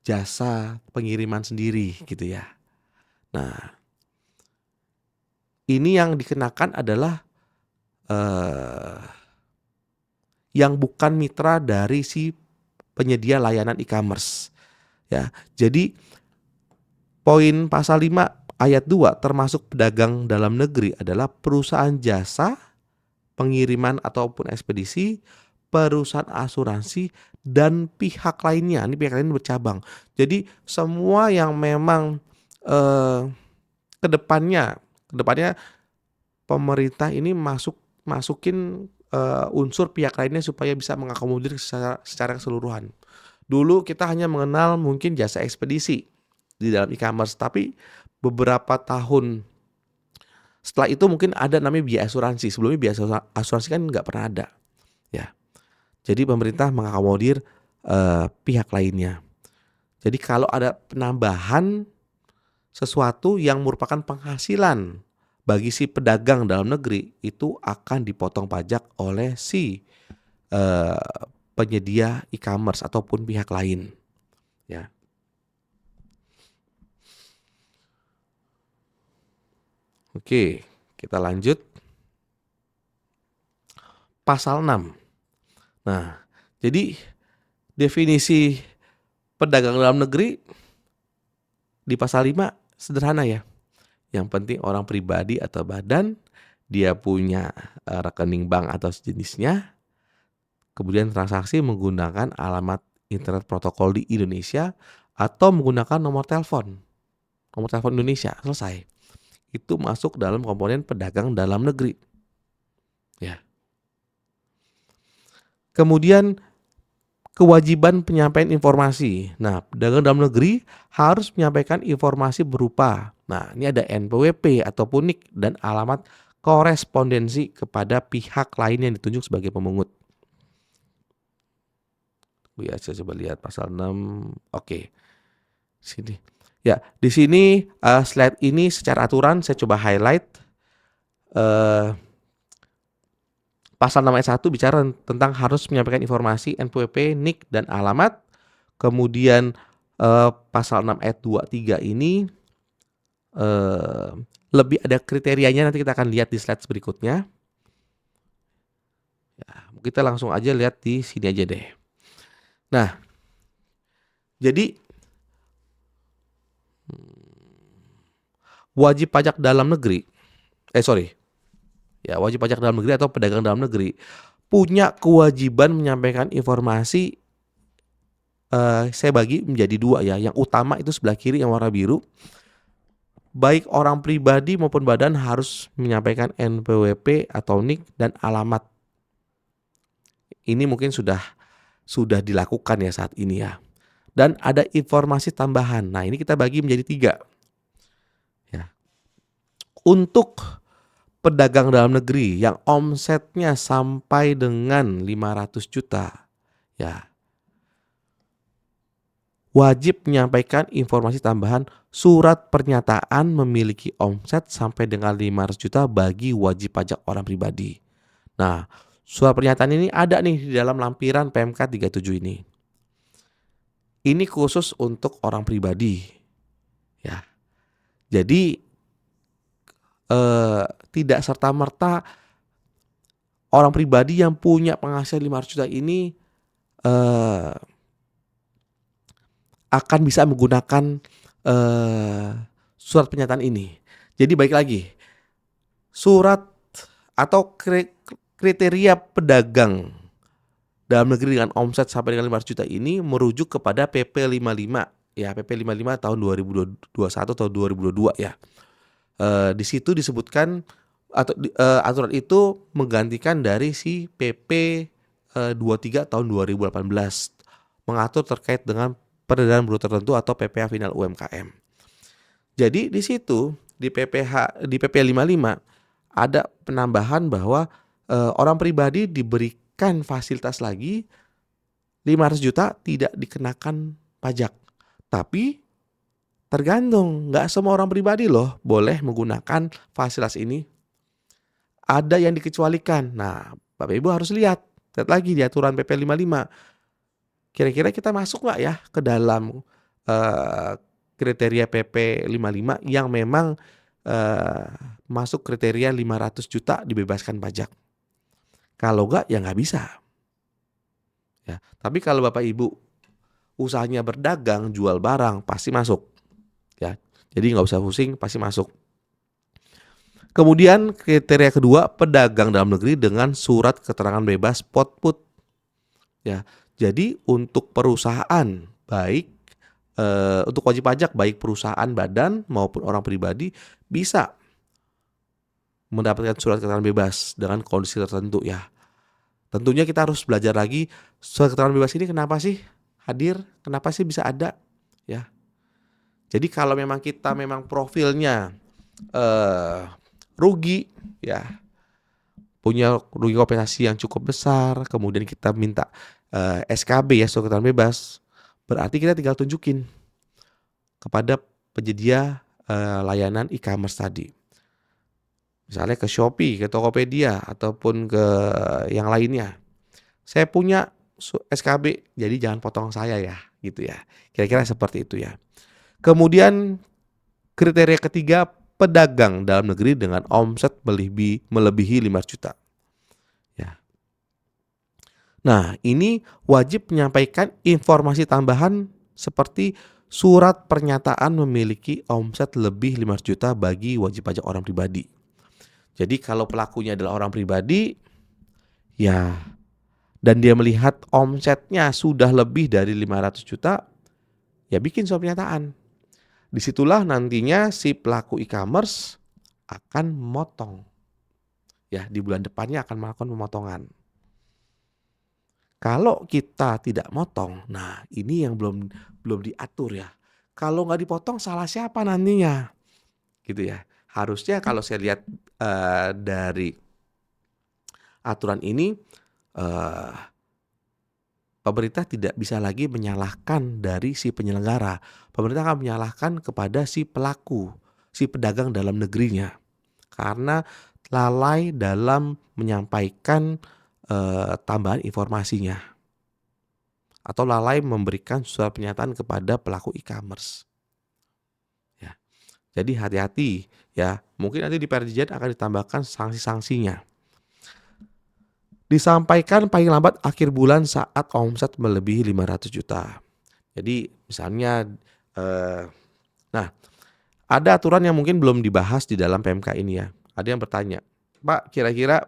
S1: jasa pengiriman sendiri gitu ya. Nah, ini yang dikenakan adalah yang bukan mitra dari si penyedia layanan e-commerce. Ya, jadi poin pasal 5 ayat 2 termasuk pedagang dalam negeri adalah perusahaan jasa, pengiriman ataupun ekspedisi, perusahaan asuransi dan pihak lainnya. Ini pihak lain bercabang. Jadi semua yang memang kedepannya pemerintah ini masukin unsur pihak lainnya supaya bisa mengakomodir secara keseluruhan. Dulu kita hanya mengenal mungkin jasa ekspedisi di dalam e-commerce, tapi beberapa tahun setelah itu mungkin ada namanya biaya asuransi. Sebelumnya biaya asuransi kan nggak pernah ada. Ya, jadi pemerintah mengakomodir pihak lainnya. Jadi kalau ada penambahan sesuatu yang merupakan penghasilan bagi si pedagang dalam negeri, itu akan dipotong pajak oleh si penyedia e-commerce ataupun pihak lain. Ya. Oke, kita lanjut. Pasal 6. Nah, jadi definisi pedagang dalam negeri di pasal 5 sederhana ya. Yang penting orang pribadi atau badan, dia punya rekening bank atau sejenisnya, kemudian transaksi menggunakan alamat internet protokol di Indonesia atau menggunakan nomor telepon Indonesia, selesai. Itu masuk dalam komponen pedagang dalam negeri. Ya. Kemudian kewajiban penyampaian informasi. Nah, pedagang dalam negeri harus menyampaikan informasi berupa, nah ini ada NPWP ataupun NIK dan alamat korespondensi kepada pihak lain yang ditunjuk sebagai pemungut. Ya, saya coba lihat pasal 6. Oke. Sini. Ya, di sini slide ini secara aturan saya coba highlight. Pasal 6 ayat 1 bicara tentang harus menyampaikan informasi NPWP, NIK, dan alamat. Kemudian pasal 6 ayat 2, 3 ini lebih ada kriterianya, nanti kita akan lihat di slide berikutnya. Ya, kita langsung aja lihat di sini aja deh. Nah, jadi wajib pajak dalam negeri, wajib pajak dalam negeri atau pedagang dalam negeri punya kewajiban menyampaikan informasi. Saya bagi menjadi 2 ya. Yang utama itu sebelah kiri yang warna biru. Baik orang pribadi maupun badan harus menyampaikan NPWP atau NIK dan alamat Ini mungkin sudah dilakukan ya saat ini ya. Dan ada informasi tambahan. Nah, ini kita bagi menjadi 3 ya. Untuk pedagang dalam negeri yang omsetnya sampai dengan 500 juta ya, wajib menyampaikan informasi tambahan surat pernyataan memiliki omset sampai dengan 500 juta bagi wajib pajak orang pribadi. Nah, surat pernyataan ini ada nih di dalam lampiran PMK 37 ini. Ini khusus untuk orang pribadi ya. Jadi tidak serta-merta orang pribadi yang punya penghasilan 500 juta ini akan bisa menggunakan surat pernyataan ini. Jadi baik lagi, surat atau kriteria pedagang dalam negeri dengan omset sampai dengan 500 juta ini merujuk kepada PP 55 ya, PP 55 tahun 2021 atau 2022 ya. Di situ disebutkan atau aturan itu menggantikan dari si PP 23 tahun 2018 mengatur terkait dengan peredaran bruto tertentu atau PPh final UMKM. Jadi di situ di PP 55 ada penambahan bahwa orang pribadi diberikan fasilitas lagi 500 juta tidak dikenakan pajak. Tapi tergantung, nggak semua orang pribadi loh boleh menggunakan fasilitas ini. Ada yang dikecualikan. Nah, Bapak Ibu harus lihat lagi di aturan PP 55. Kira-kira kita masuk nggak ya ke dalam kriteria PP 55 yang memang masuk kriteria 500 juta dibebaskan pajak. Kalau nggak ya nggak bisa. Ya, tapi kalau Bapak Ibu usahanya berdagang, jual barang pasti masuk. Ya, jadi nggak usah pusing, pasti masuk. Kemudian kriteria kedua, pedagang dalam negeri dengan surat keterangan bebas pot-put. Ya, jadi untuk perusahaan baik untuk wajib pajak baik perusahaan badan maupun orang pribadi bisa mendapatkan surat keterangan bebas dengan kondisi tertentu ya. Tentunya kita harus belajar lagi surat keterangan bebas ini kenapa sih hadir, kenapa sih bisa ada ya. Jadi kalau memang kita memang profilnya rugi ya, punya rugi kompensasi yang cukup besar, kemudian kita minta SKB ya, surat keterangan bebas, berarti kita tinggal tunjukin kepada penyedia layanan e-commerce tadi. Misalnya ke Shopee, ke Tokopedia, ataupun ke yang lainnya. Saya punya SKB, jadi jangan potong saya ya, gitu ya. Kira-kira seperti itu ya. Kemudian kriteria ketiga, pedagang dalam negeri dengan omset melebihi 5 juta. Ya. Nah, ini wajib menyampaikan informasi tambahan seperti surat pernyataan memiliki omset lebih 5 juta bagi wajib pajak orang pribadi. Jadi kalau pelakunya adalah orang pribadi, ya, dan dia melihat omsetnya sudah lebih dari 500 juta, ya bikin surat pernyataan. Disitulah nantinya si pelaku e-commerce akan memotong. Ya, di bulan depannya akan melakukan pemotongan. Kalau kita tidak motong, nah ini yang belum diatur ya. Kalau nggak dipotong salah siapa nantinya? Gitu ya. Harusnya kalau saya lihat dari aturan ini, pemerintah tidak bisa lagi menyalahkan dari si penyelenggara. Pemerintah akan menyalahkan kepada si pelaku, si pedagang dalam negerinya. Karena lalai dalam menyampaikan tambahan informasinya. Atau lalai memberikan surat pernyataan kepada pelaku e-commerce. Ya. Jadi hati-hati ya, mungkin nanti di Perjian akan ditambahkan sanksi-sanksinya. Disampaikan paling lambat akhir bulan saat omset melebihi 500 juta. Jadi misalnya, nah ada aturan yang mungkin belum dibahas di dalam PMK ini ya. Ada yang bertanya, Pak kira-kira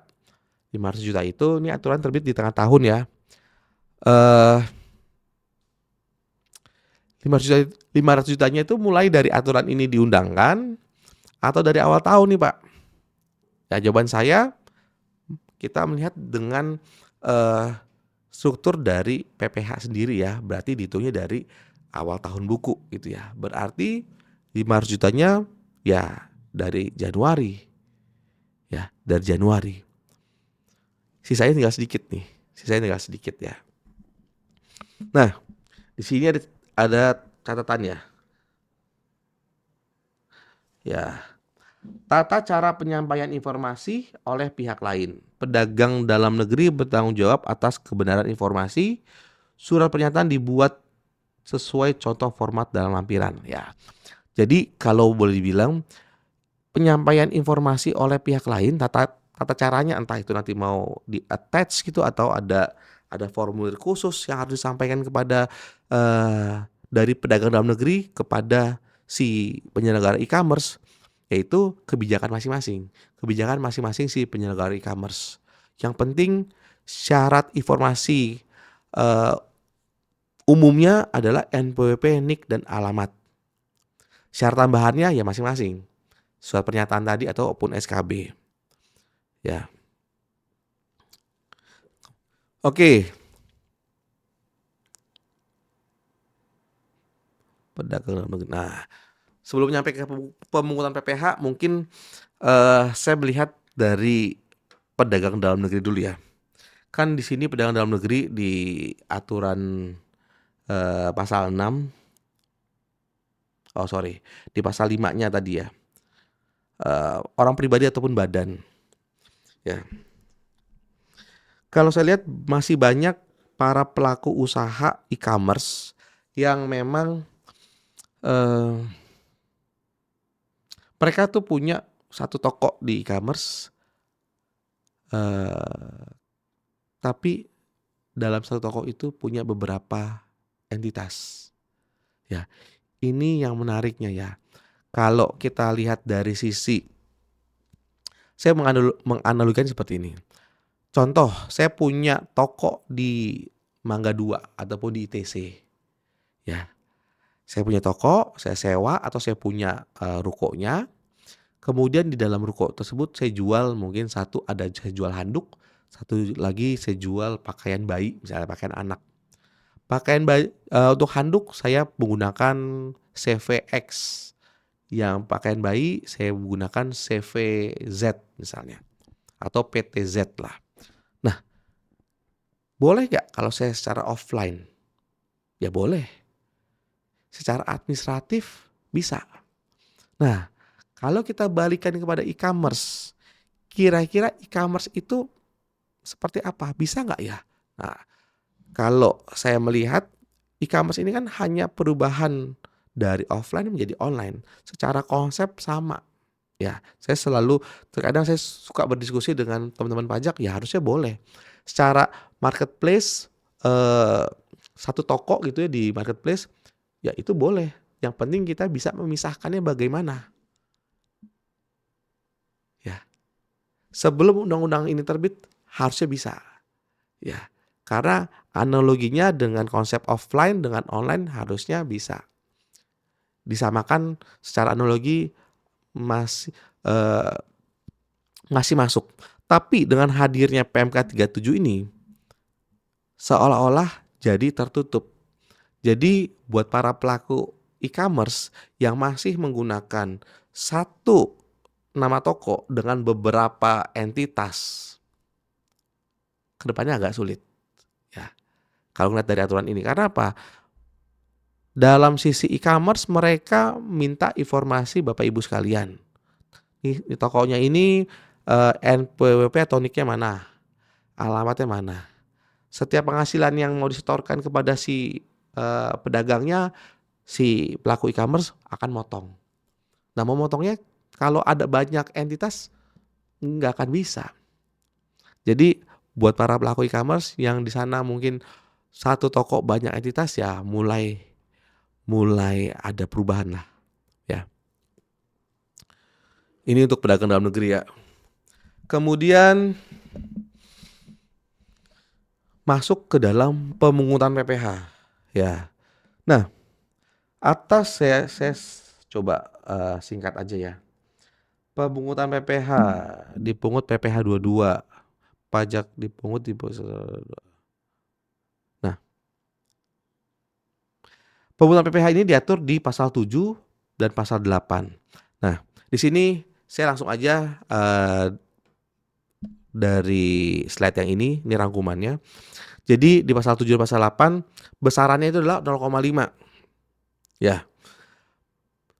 S1: 500 juta itu, ini aturan terbit di tengah tahun ya. 500 jutanya itu mulai dari aturan ini diundangkan atau dari awal tahun nih Pak? Ya jawaban saya, kita melihat dengan struktur dari PPh sendiri ya, berarti dihitungnya dari awal tahun buku gitu ya. Berarti 500 jutanya ya dari Januari. Ya, dari Januari. Sisanya tinggal sedikit nih. Sisanya tinggal sedikit ya. Nah, di sini ada catatannya. Ya. Tata cara penyampaian informasi oleh pihak lain. Pedagang dalam negeri bertanggung jawab atas kebenaran informasi. Surat pernyataan dibuat sesuai contoh format dalam lampiran ya. Jadi kalau boleh dibilang penyampaian informasi oleh pihak lain, tata caranya entah itu nanti mau di attach gitu atau ada formulir khusus yang harus disampaikan kepada dari pedagang dalam negeri kepada si penyelenggara e-commerce, yaitu kebijakan masing-masing si penyelenggara e-commerce. Yang penting syarat informasi umumnya adalah NPWP, NIK, dan alamat. Syarat tambahannya ya masing-masing. Surat pernyataan tadi ataupun SKB. Ya. Oke. Pedagang dalam negeri. Nah, sebelum nyampe ke pemungutan PPh, mungkin saya melihat dari pedagang dalam negeri dulu ya. Kan di sini pedagang dalam negeri di aturan pasal 6. Di pasal 5-nya tadi ya. Orang pribadi ataupun badan. Ya. Kalau saya lihat masih banyak para pelaku usaha e-commerce yang memang mereka tuh punya satu toko di e-commerce, tapi dalam satu toko itu punya beberapa entitas. Ya, ini yang menariknya ya. Kalau kita lihat dari sisi, saya menganalogikan seperti ini. Contoh, saya punya toko di Mangga 2 ataupun di ITC. Ya, saya punya toko, saya sewa atau saya punya rukonya. Kemudian di dalam ruko tersebut saya jual mungkin saya jual handuk, satu lagi saya jual pakaian bayi, misalnya pakaian anak. Pakaian bayi untuk handuk saya menggunakan CVX. Yang pakaian bayi saya menggunakan CVZ misalnya atau PTZ lah. Nah, boleh nggak kalau saya secara offline? Ya boleh. Secara administratif bisa. Nah, kalau kita balikan kepada e-commerce, kira-kira e-commerce itu seperti apa? Bisa nggak ya? Nah, kalau saya melihat e-commerce ini kan hanya perubahan dari offline menjadi online. Secara konsep sama. Ya, terkadang saya suka berdiskusi dengan teman-teman pajak, ya harusnya boleh. Secara marketplace, satu toko gitu ya di marketplace, ya itu boleh. Yang penting kita bisa memisahkannya bagaimana. Ya. Sebelum undang-undang ini terbit harusnya bisa. Ya. Karena analoginya dengan konsep offline dengan online harusnya bisa. Disamakan secara analogi masih masuk. Tapi dengan hadirnya PMK 37 ini seolah-olah jadi tertutup. Jadi buat para pelaku e-commerce yang masih menggunakan satu nama toko dengan beberapa entitas, kedepannya agak sulit. Ya, kalau ngeliat dari aturan ini. Karena apa? Dalam sisi e-commerce mereka minta informasi Bapak Ibu sekalian. Di tokonya ini NPWP atau NIK-nya mana? Alamatnya mana? Setiap penghasilan yang mau disetorkan kepada si pedagangnya, si pelaku e-commerce akan motong. Nah, mau motongnya kalau ada banyak entitas nggak akan bisa. Jadi buat para pelaku e-commerce yang di sana mungkin satu toko banyak entitas, ya mulai ada perubahan lah ya. Ini untuk pedagang dalam negeri ya. Kemudian masuk ke dalam pemungutan PPh ya. Nah, atas saya coba singkat aja ya. Pemungutan PPh, dipungut PPh 22, pajak dipungut di Pemungutan PPh ini diatur di pasal 7 dan pasal 8. Nah, di sini saya langsung aja dari slide yang ini rangkumannya. Jadi di pasal 7 dan pasal 8 besarannya itu adalah 0,5 ya.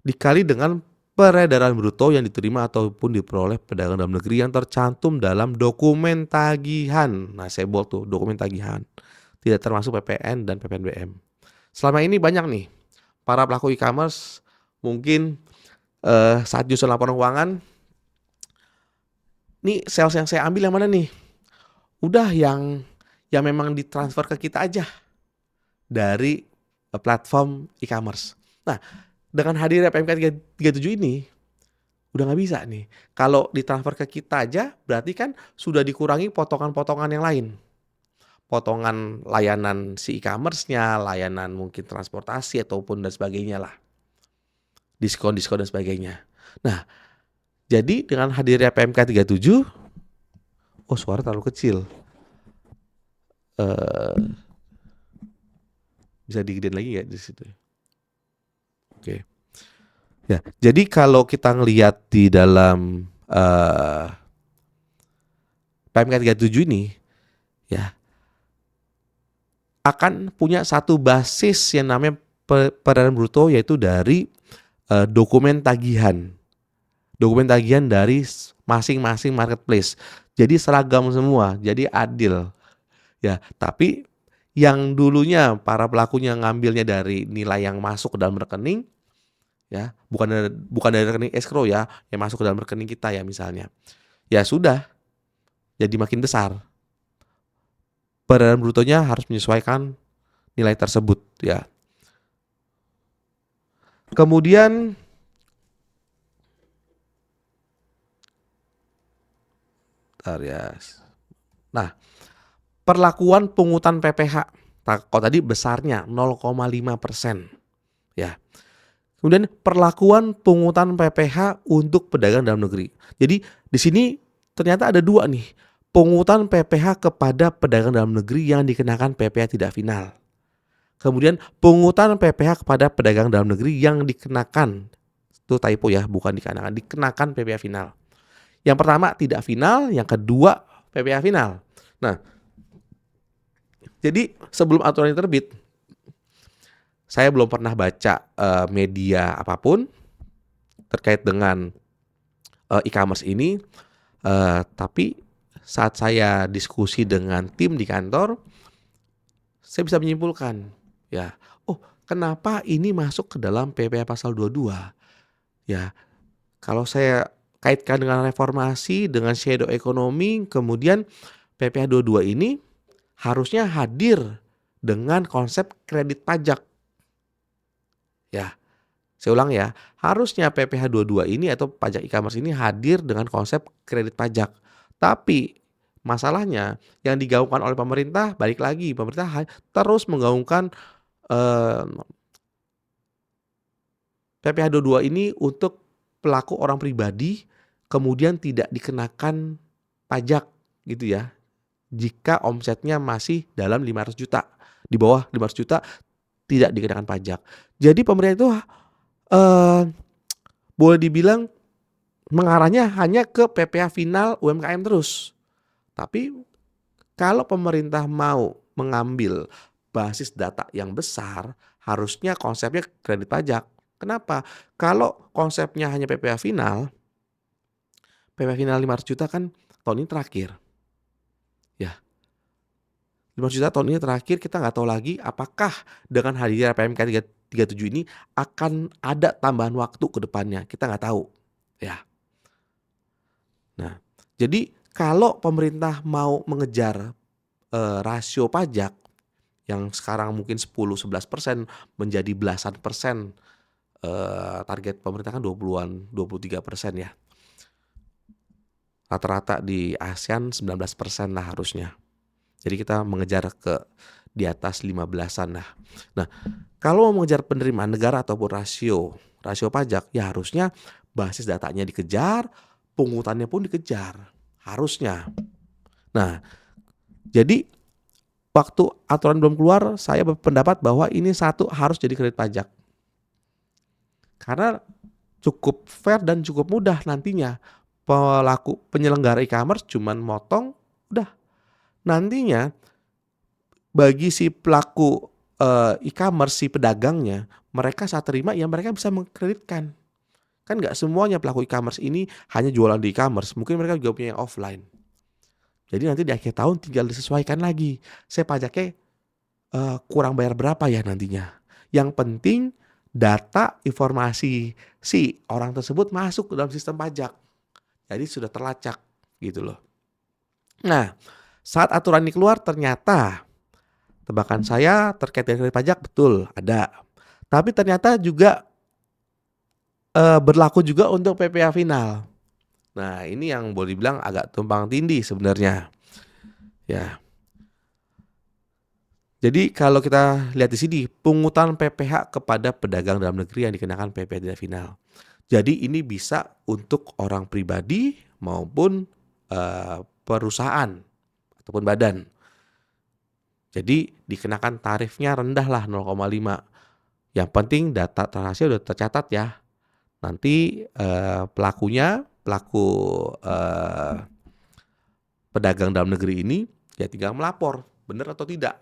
S1: Dikali dengan peredaran bruto yang diterima ataupun diperoleh pedagang dalam negeri yang tercantum dalam dokumen tagihan. Nah, saya bold tuh, dokumen tagihan. Tidak termasuk PPN dan PPNBM. Selama ini banyak nih para pelaku e-commerce mungkin saat nyusun laporan keuangan, nih sales yang saya ambil yang mana nih? Udah yang memang ditransfer ke kita aja dari platform e-commerce. Nah, dengan hadirnya PMK 37 ini udah nggak bisa nih. Kalau ditransfer ke kita aja berarti kan sudah dikurangi potongan-potongan yang lain. Potongan layanan si e-commerce-nya, layanan mungkin transportasi ataupun dan sebagainya lah. Diskon-diskon dan sebagainya. Nah, jadi dengan hadirnya PMK 37, suara terlalu kecil. Bisa digedein lagi nggak di situ? Oke. Ya, jadi kalau kita ngelihat di dalam PMK 37 ini, ya akan punya satu basis yang namanya peredaran bruto, yaitu dari dokumen tagihan. Dokumen tagihan dari masing-masing marketplace. Jadi seragam semua, jadi adil. Ya, tapi yang dulunya para pelakunya ngambilnya dari nilai yang masuk ke dalam rekening, ya, bukan dari rekening escrow ya, yang masuk ke dalam rekening kita ya misalnya. Ya sudah, jadi makin besar. Peredaran brutonya harus menyesuaikan nilai tersebut ya. Kemudian nah, perlakuan pungutan PPh. Kalau tadi besarnya 0,5% ya. Kemudian perlakuan pungutan PPh untuk pedagang dalam negeri. Jadi di sini ternyata ada dua nih. Pungutan PPh kepada pedagang dalam negeri yang dikenakan PPh tidak final. Kemudian pungutan PPh kepada pedagang dalam negeri yang dikenakan, itu typo ya, bukan dikenakan PPh final. Yang pertama tidak final, yang kedua PPh final. Nah, jadi sebelum aturan ini terbit, saya belum pernah baca media apapun terkait dengan e-commerce ini, tapi saat saya diskusi dengan tim di kantor, saya bisa menyimpulkan, ya, kenapa ini masuk ke dalam PPh pasal 22? Ya, kalau saya kaitkan dengan reformasi, dengan shadow economy, kemudian PPh 22 ini harusnya hadir dengan konsep kredit pajak. Ya, saya ulang ya, harusnya PPh 22 ini atau pajak e-commerce ini hadir dengan konsep kredit pajak. Tapi masalahnya yang digaungkan oleh pemerintah, balik lagi, pemerintah terus menggaungkan PPh 22 ini untuk pelaku orang pribadi, kemudian tidak dikenakan pajak gitu ya. Jika omsetnya masih dalam 500 juta, di bawah 500 juta tidak dikenakan pajak. Jadi pemerintah itu boleh dibilang mengarahnya hanya ke PPh final UMKM terus. Tapi kalau pemerintah mau mengambil basis data yang besar, harusnya konsepnya kredit pajak. Kenapa? Kalau konsepnya hanya PPh final 500 juta kan tahun ini terakhir. Ya, 500 juta tahun ini terakhir, kita nggak tahu lagi apakah dengan hadirnya PMK 37 ini akan ada tambahan waktu ke depannya. Kita nggak tahu. Ya. Nah, jadi kalau pemerintah mau mengejar rasio pajak yang sekarang mungkin 10-11% menjadi belasan persen, target pemerintah kan 20-an, 23% ya. Rata-rata di ASEAN 19% lah harusnya. Jadi kita mengejar ke di atas 15-an lah. Nah, kalau mau mengejar penerimaan negara ataupun rasio pajak, ya harusnya basis datanya dikejar, pungutannya pun dikejar, harusnya. Nah, jadi waktu aturan belum keluar, saya berpendapat bahwa ini harus jadi kredit pajak. Karena cukup fair dan cukup mudah nantinya. Penyelenggara e-commerce cuman motong, udah. Nantinya bagi si pelaku e-commerce, si pedagangnya, mereka saat terima ya mereka bisa mengkreditkan. Kan nggak semuanya pelaku e-commerce ini hanya jualan di e-commerce, mungkin mereka juga punya yang offline. Jadi nanti di akhir tahun tinggal disesuaikan lagi. Saya pajaknya kurang bayar berapa ya nantinya. Yang penting data informasi si orang tersebut masuk ke dalam sistem pajak. Jadi sudah terlacak gitu loh. Nah, saat aturan ini keluar ternyata tebakan saya terkait dengan kredit pajak betul ada. Tapi ternyata juga berlaku juga untuk PPh final. Nah, ini yang boleh dibilang agak tumpang tindih sebenarnya. Ya. Jadi kalau kita lihat di sini, pungutan PPh kepada pedagang dalam negeri yang dikenakan PPh tidak final. Jadi ini bisa untuk orang pribadi maupun perusahaan ataupun badan. Jadi dikenakan tarifnya rendah lah 0,5. Yang penting data transaksi udah tercatat ya. Nanti pelaku pedagang dalam negeri ini ya tinggal melapor benar atau tidak.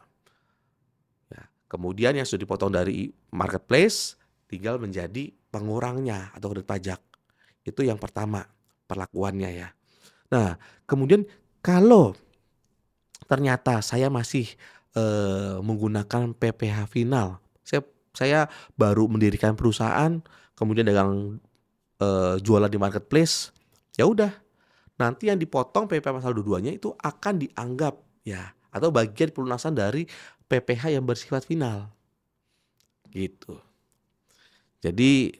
S1: Ya, kemudian yang sudah dipotong dari marketplace tinggal menjadi pengurangnya atau kredit pajak. Itu yang pertama perlakuannya ya. Nah, kemudian kalau ternyata saya masih menggunakan PPh final, saya baru mendirikan perusahaan, kemudian dagang jualan di marketplace, ya udah. Nanti yang dipotong PPh pasal 22-nya itu akan dianggap ya atau bagian pelunasan dari PPh yang bersifat final. Gitu. Jadi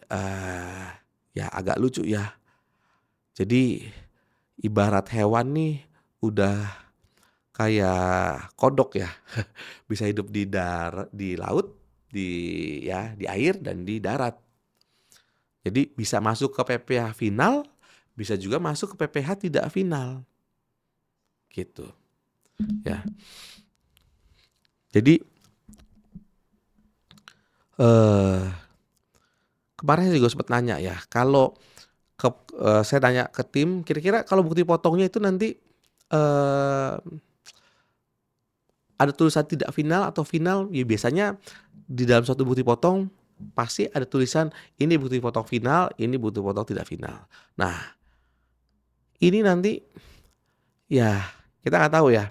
S1: ya agak lucu ya. Jadi ibarat hewan nih udah kayak kodok ya. Bisa hidup di laut, di air dan di darat. Jadi bisa masuk ke PPh final, bisa juga masuk ke PPh tidak final. Gitu. Ya. Jadi kemarin saya juga sempat nanya ya, kalau saya tanya ke tim, kira-kira kalau bukti potongnya itu nanti ada tulisan tidak final atau final, ya biasanya di dalam suatu bukti potong pasti ada tulisan ini bukti potong final, ini bukti potong tidak final. Nah, ini nanti ya kita nggak tahu ya.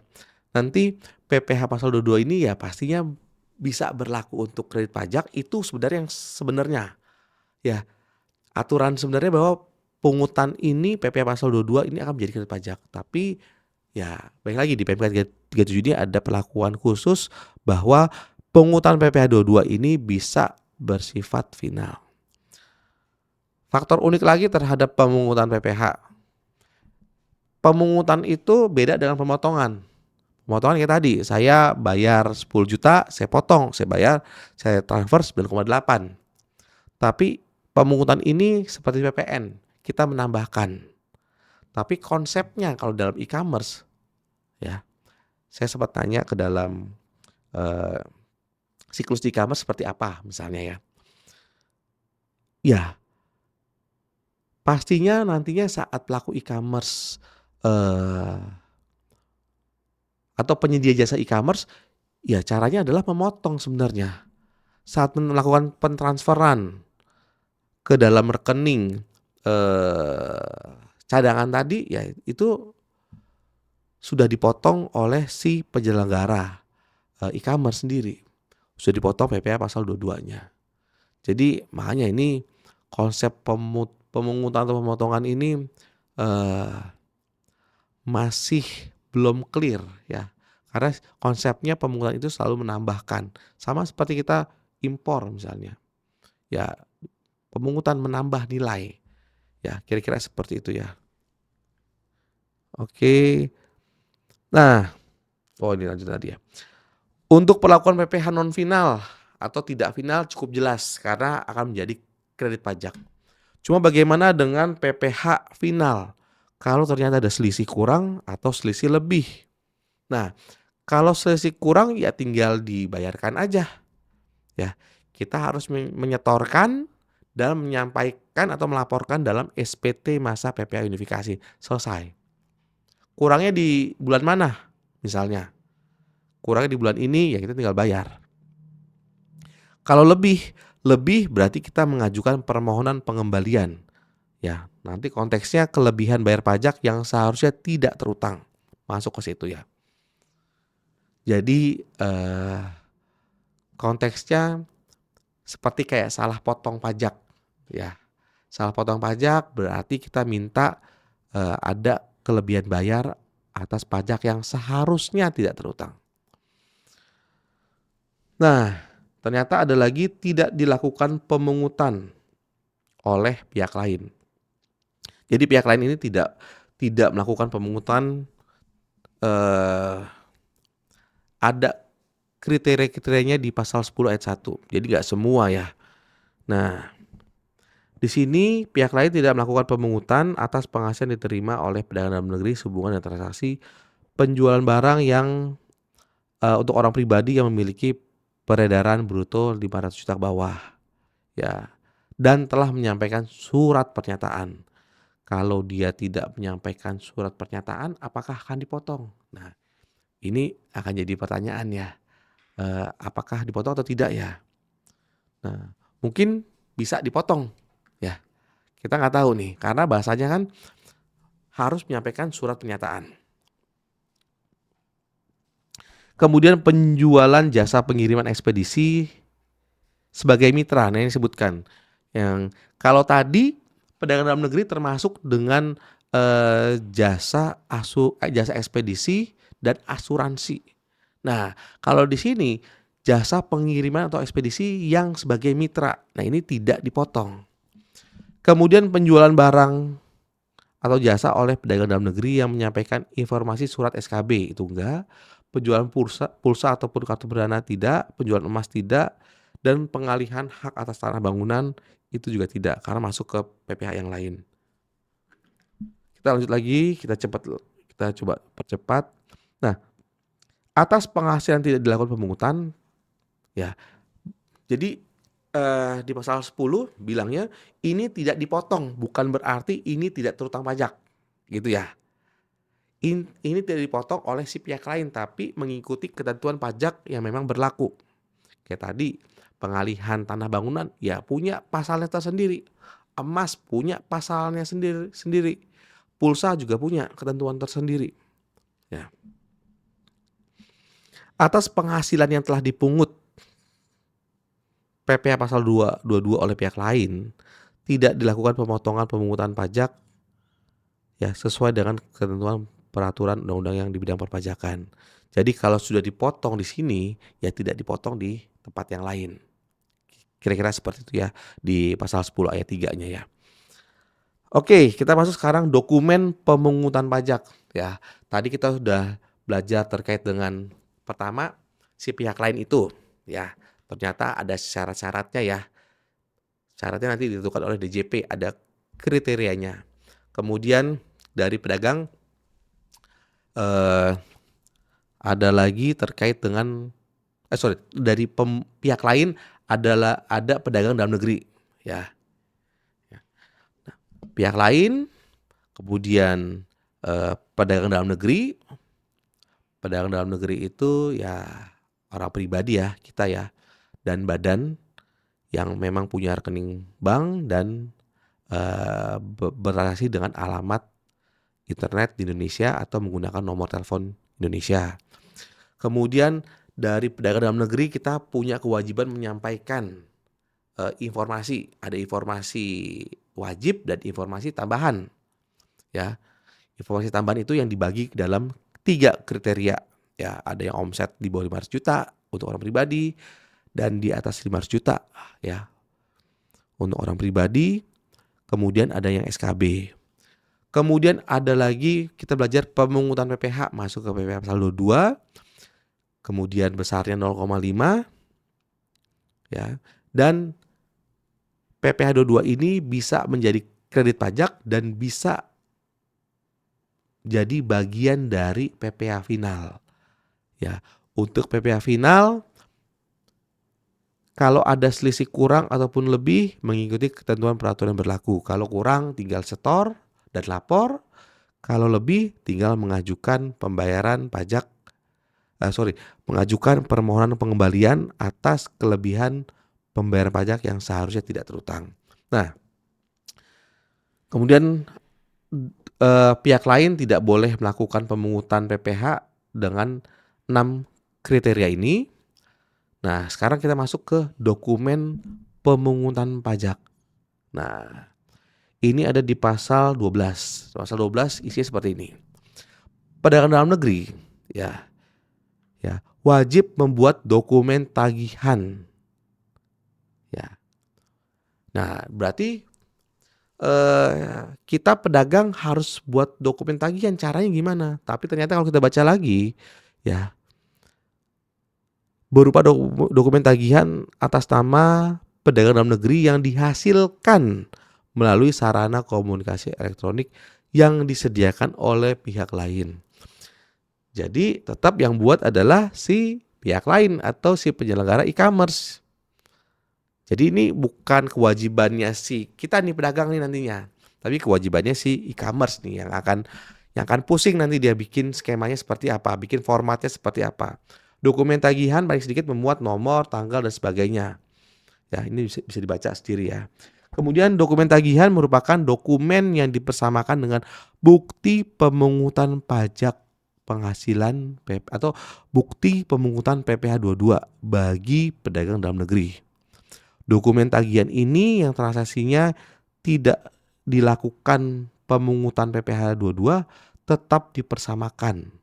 S1: Nanti PPh pasal 22 ini ya pastinya bisa berlaku untuk kredit pajak itu sebenarnya yang sebenarnya. Ya, aturan sebenarnya bahwa pungutan ini PPh pasal 22 ini akan menjadi kredit pajak. Tapi ya baik lagi di PMK 37 ini ada perlakuan khusus bahwa pungutan PPh 22 ini bisa bersifat final. Faktor unik lagi terhadap pemungutan PPh. Pemungutan itu beda dengan pemotongan. Pemotongan kayak tadi, saya bayar 10 juta, saya potong, saya transfer 9,8. Tapi pemungutan ini seperti PPN, kita menambahkan. Tapi konsepnya kalau dalam e-commerce, ya, saya sempat tanya ke dalam siklus e-commerce seperti apa misalnya ya. Ya, pastinya nantinya saat pelaku e-commerce atau penyedia jasa e-commerce, ya caranya adalah memotong sebenarnya. Saat melakukan pentransferan ke dalam rekening cadangan tadi, ya itu sudah dipotong oleh si penyelenggara e-commerce sendiri. Sudah dipotong PPh pasal 22-nya. Jadi makanya ini konsep pemungutan atau pemotongan ini masih belum clear ya. Karena konsepnya pemungutan itu selalu menambahkan. Sama seperti kita impor misalnya. Ya, pemungutan menambah nilai. Ya, kira-kira seperti itu ya. Oke. Nah, ini lanjut tadi ya. Untuk perlakuan PPh non final atau tidak final cukup jelas karena akan menjadi kredit pajak. Cuma bagaimana dengan PPh final? Kalau ternyata ada selisih kurang atau selisih lebih. Nah, Kalau selisih kurang ya tinggal dibayarkan aja ya. Kita harus menyetorkan dan menyampaikan atau melaporkan dalam SPT masa PPh unifikasi. Selesai. Kurangnya di bulan mana? Misalnya, kurangnya di bulan ini ya kita tinggal bayar. Kalau lebih berarti kita mengajukan permohonan pengembalian. Ya, nanti konteksnya kelebihan bayar pajak yang seharusnya tidak terutang. Masuk ke situ ya. Jadi konteksnya seperti kayak salah potong pajak ya. Salah potong pajak berarti kita minta ada kelebihan bayar atas pajak yang seharusnya tidak terutang. Nah, ternyata ada lagi tidak dilakukan pemungutan oleh pihak lain. Jadi pihak lain ini tidak melakukan pemungutan, ada kriteria-kriterianya di pasal 10 ayat 1. Jadi nggak semua ya. Nah, di sini pihak lain tidak melakukan pemungutan atas penghasilan diterima oleh pedagang dalam negeri sehubungan dengan transaksi penjualan barang yang untuk orang pribadi yang memiliki peredaran bruto 500 juta ke bawah ya, dan telah menyampaikan surat pernyataan. Kalau dia tidak menyampaikan surat pernyataan, apakah akan dipotong? Nah, ini akan jadi pertanyaan ya, apakah dipotong atau tidak ya? Nah, mungkin bisa dipotong ya, kita nggak tahu nih, karena bahasanya kan harus menyampaikan surat pernyataan. Kemudian penjualan jasa pengiriman ekspedisi sebagai mitra, nah ini disebutkan. Yang kalau tadi pedagang dalam negeri termasuk dengan jasa ekspedisi dan asuransi. Nah, kalau di sini jasa pengiriman atau ekspedisi yang sebagai mitra, nah ini tidak dipotong. Kemudian penjualan barang atau jasa oleh pedagang dalam negeri yang menyampaikan informasi surat SKB itu enggak. Penjualan pulsa ataupun kartu berdana tidak, penjualan emas tidak, dan pengalihan hak atas tanah bangunan itu juga tidak, karena masuk ke PPh yang lain. Kita lanjut lagi, kita coba percepat. Nah, atas penghasilan tidak dilakukan pemungutan, ya. Jadi di pasal 10 bilangnya ini tidak dipotong, bukan berarti ini tidak terutang pajak, gitu ya. Ini tidak dipotong oleh si pihak lain, tapi mengikuti ketentuan pajak yang memang berlaku. Kayak tadi, pengalihan tanah bangunan ya punya pasalnya tersendiri. Emas punya pasalnya sendiri. Pulsa juga punya ketentuan tersendiri. Ya. Atas penghasilan yang telah dipungut PPh pasal 222 oleh pihak lain, tidak dilakukan pemotongan pemungutan pajak ya sesuai dengan ketentuan peraturan undang-undang yang di bidang perpajakan. Jadi kalau sudah dipotong di sini, ya tidak dipotong di tempat yang lain. Kira-kira seperti itu ya di pasal 10 ayat 3-nya ya. Oke, kita masuk sekarang dokumen pemungutan pajak ya. Tadi kita sudah belajar terkait dengan pertama si pihak lain itu ya. Ternyata ada syarat-syaratnya ya. Syaratnya nanti ditentukan oleh DJP, ada kriterianya. Kemudian dari pedagang ada lagi terkait dengan dari pihak lain ada pedagang dalam negeri ya. Nah, pihak lain, kemudian pedagang dalam negeri. Pedagang dalam negeri itu ya orang pribadi ya, kita ya, dan badan yang memang punya rekening bank dan bertransaksi dengan alamat internet di Indonesia atau menggunakan nomor telepon Indonesia. Kemudian dari pedagang dalam negeri kita punya kewajiban menyampaikan informasi. Ada informasi wajib dan informasi tambahan. Ya, informasi tambahan itu yang dibagi dalam 3 kriteria. Ya, ada yang omset di bawah 500 juta untuk orang pribadi dan di atas 500 juta ya untuk orang pribadi. Kemudian ada yang SKB. Kemudian ada lagi kita belajar pemungutan PPh, masuk ke PPh pasal 22. Kemudian besarnya 0,5 ya. Dan PPh 22 ini bisa menjadi kredit pajak dan bisa jadi bagian dari PPh final. Ya, untuk PPh final kalau ada selisih kurang ataupun lebih mengikuti ketentuan peraturan yang berlaku. Kalau kurang tinggal setor dan lapor. Kalau lebih tinggal mengajukan pembayaran pajak mengajukan permohonan pengembalian atas kelebihan pembayaran pajak yang seharusnya tidak terutang. Nah, kemudian pihak lain tidak boleh melakukan pemungutan PPh dengan 6 kriteria ini. Nah, sekarang kita masuk ke dokumen pemungutan pajak. Nah, ini ada di pasal 12. Pasal 12 isinya seperti ini. Pedagang dalam negeri, ya, wajib membuat dokumen tagihan. Ya. Nah, berarti kita pedagang harus buat dokumen tagihan. Caranya gimana? Tapi ternyata kalau kita baca lagi, ya, berupa dokumen tagihan atas nama pedagang dalam negeri yang dihasilkan melalui sarana komunikasi elektronik yang disediakan oleh pihak lain. Jadi tetap yang buat adalah si pihak lain atau si penyelenggara e-commerce. Jadi ini bukan kewajibannya si kita nih pedagang nih nantinya, tapi kewajibannya si e-commerce nih yang akan pusing nanti dia bikin skemanya seperti apa, bikin formatnya seperti apa. Dokumen tagihan paling sedikit memuat nomor, tanggal dan sebagainya. Ya, ini bisa dibaca sendiri ya. Kemudian dokumen tagihan merupakan dokumen yang dipersamakan dengan bukti pemungutan pajak penghasilan atau bukti pemungutan PPh 22 bagi pedagang dalam negeri. Dokumen tagihan ini yang transaksinya tidak dilakukan pemungutan PPh 22 tetap dipersamakan.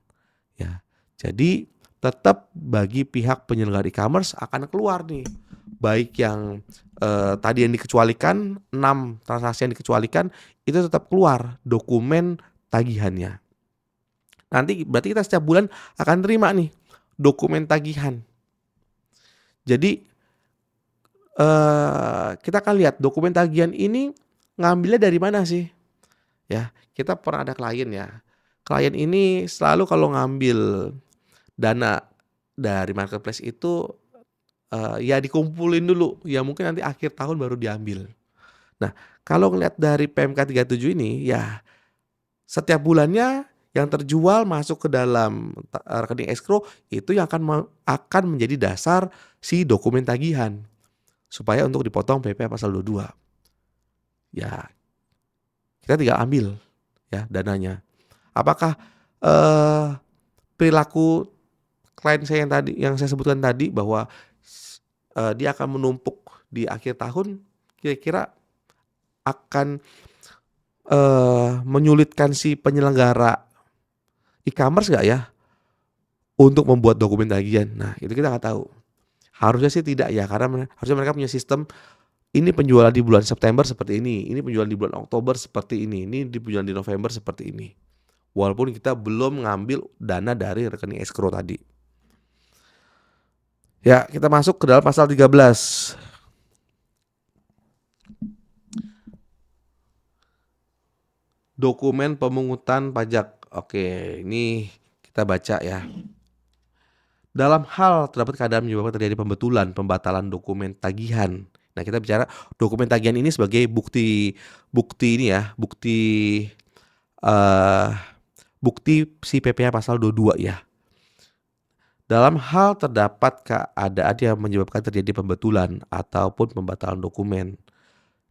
S1: Ya. Jadi tetap bagi pihak penyelenggara e-commerce akan keluar nih. Baik yang tadi yang dikecualikan, 6 transaksi yang dikecualikan itu tetap keluar dokumen tagihannya. Nanti berarti kita setiap bulan akan terima nih dokumen tagihan. Jadi kita akan lihat dokumen tagihan ini ngambilnya dari mana sih? Ya, kita pernah ada klien ya. Klien ini selalu kalau ngambil dana dari marketplace itu ya dikumpulin dulu, ya mungkin nanti akhir tahun baru diambil. Nah, kalau ngeliat dari PMK 37 ini ya setiap bulannya yang terjual masuk ke dalam rekening escrow itu yang akan menjadi dasar si dokumen tagihan. Supaya untuk dipotong PPh pasal 22. Ya, kita tinggal ambil ya dananya. Apakah perilaku klien saya yang saya sebutkan tadi bahwa dia akan menumpuk di akhir tahun, kira-kira akan menyulitkan si penyelenggara e-commerce nggak ya untuk membuat dokumen tagihan? Nah, itu kita nggak tahu. Harusnya sih tidak ya, karena harusnya mereka punya sistem. Ini penjualan di bulan September seperti ini penjualan di bulan Oktober seperti ini penjualan di November seperti ini. Walaupun kita belum ngambil dana dari rekening escrow tadi. Ya, kita masuk ke dalam pasal 13. Dokumen pemungutan pajak. Oke, ini kita baca ya. Dalam hal terdapat keadaan menyebabkan terjadi pembatalan dokumen tagihan. Nah, kita bicara dokumen tagihan ini sebagai bukti ini ya, bukti si PPh pasal 22 ya. Dalam hal terdapat keadaan yang menyebabkan terjadi pembetulan ataupun pembatalan dokumen.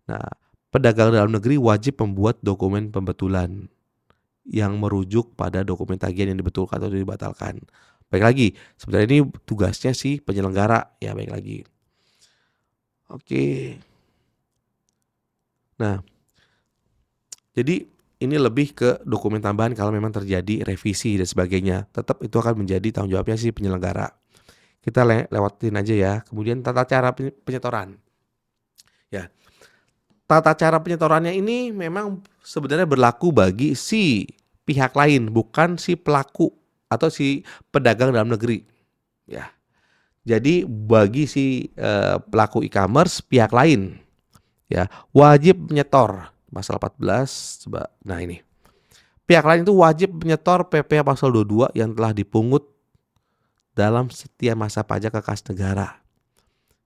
S1: Nah, pedagang dalam negeri wajib membuat dokumen pembetulan yang merujuk pada dokumen tagihan yang dibetulkan atau dibatalkan. Baik lagi, sebenarnya ini tugasnya si penyelenggara ya, baik lagi. Oke. Nah, jadi ini lebih ke dokumen tambahan kalau memang terjadi revisi dan sebagainya. Tetap itu akan menjadi tanggung jawabnya si penyelenggara. Kita lewatin aja ya. Kemudian tata cara penyetoran. Ya. Tata cara penyetorannya ini memang sebenarnya berlaku bagi si pihak lain, bukan si pelaku atau si pedagang dalam negeri. Ya. Jadi bagi si pelaku e-commerce pihak lain ya wajib menyetor pasal 14. Nah ini. Pihak lain itu wajib menyetor PPh pasal 22 yang telah dipungut dalam setiap masa pajak ke kas negara.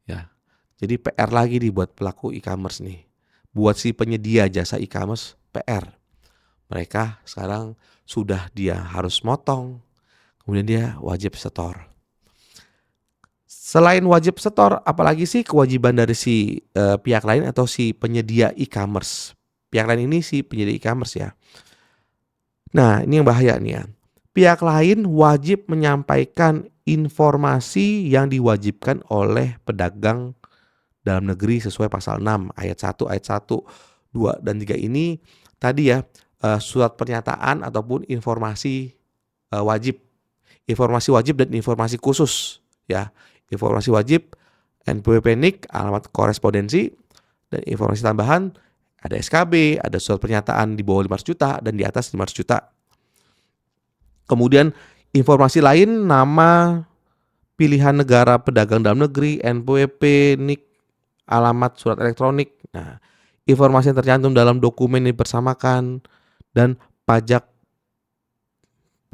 S1: Ya. Jadi PR lagi nih buat pelaku e-commerce nih. Buat si penyedia jasa e-commerce PR. Mereka sekarang sudah dia harus motong, kemudian dia wajib setor. Selain wajib setor, apalagi sih kewajiban dari si pihak lain atau si penyedia e-commerce? Pihak lain ini si penyedia e-commerce ya. Nah, ini yang bahaya nih ya. Pihak lain wajib menyampaikan informasi yang diwajibkan oleh pedagang dalam negeri sesuai pasal 6 ayat 1, ayat 1, 2, dan 3 ini tadi ya, surat pernyataan ataupun informasi wajib. Informasi wajib dan informasi khusus ya. Informasi wajib NPWP NIK, alamat korespondensi, dan informasi tambahan ada SKB, ada surat pernyataan di bawah 500 juta dan di atas 500 juta. Kemudian informasi lain nama, pilihan negara pedagang dalam negeri, NPWP, NIK, alamat surat elektronik. Nah, informasi yang tercantum dalam dokumen yang dipersamakan dan pajak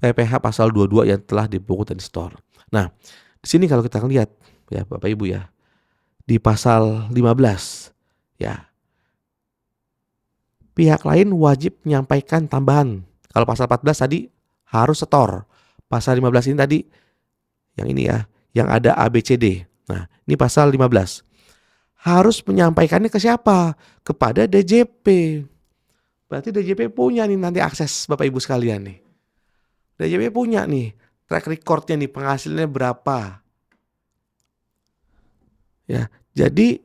S1: PPh pasal 22 yang telah dipungut dan disetor. Nah, di sini kalau kita lihat ya Bapak Ibu ya, di pasal 15 ya, pihak lain wajib menyampaikan tambahan. Kalau pasal 14 tadi harus setor. Pasal 15 ini tadi yang ini ya, yang ada ABCD. Nah, ini pasal 15. Harus menyampaikannya ke siapa? Kepada DJP. Berarti DJP punya nih nanti akses Bapak Ibu sekalian nih. DJP punya nih track recordnya nih, penghasilannya berapa. Ya, jadi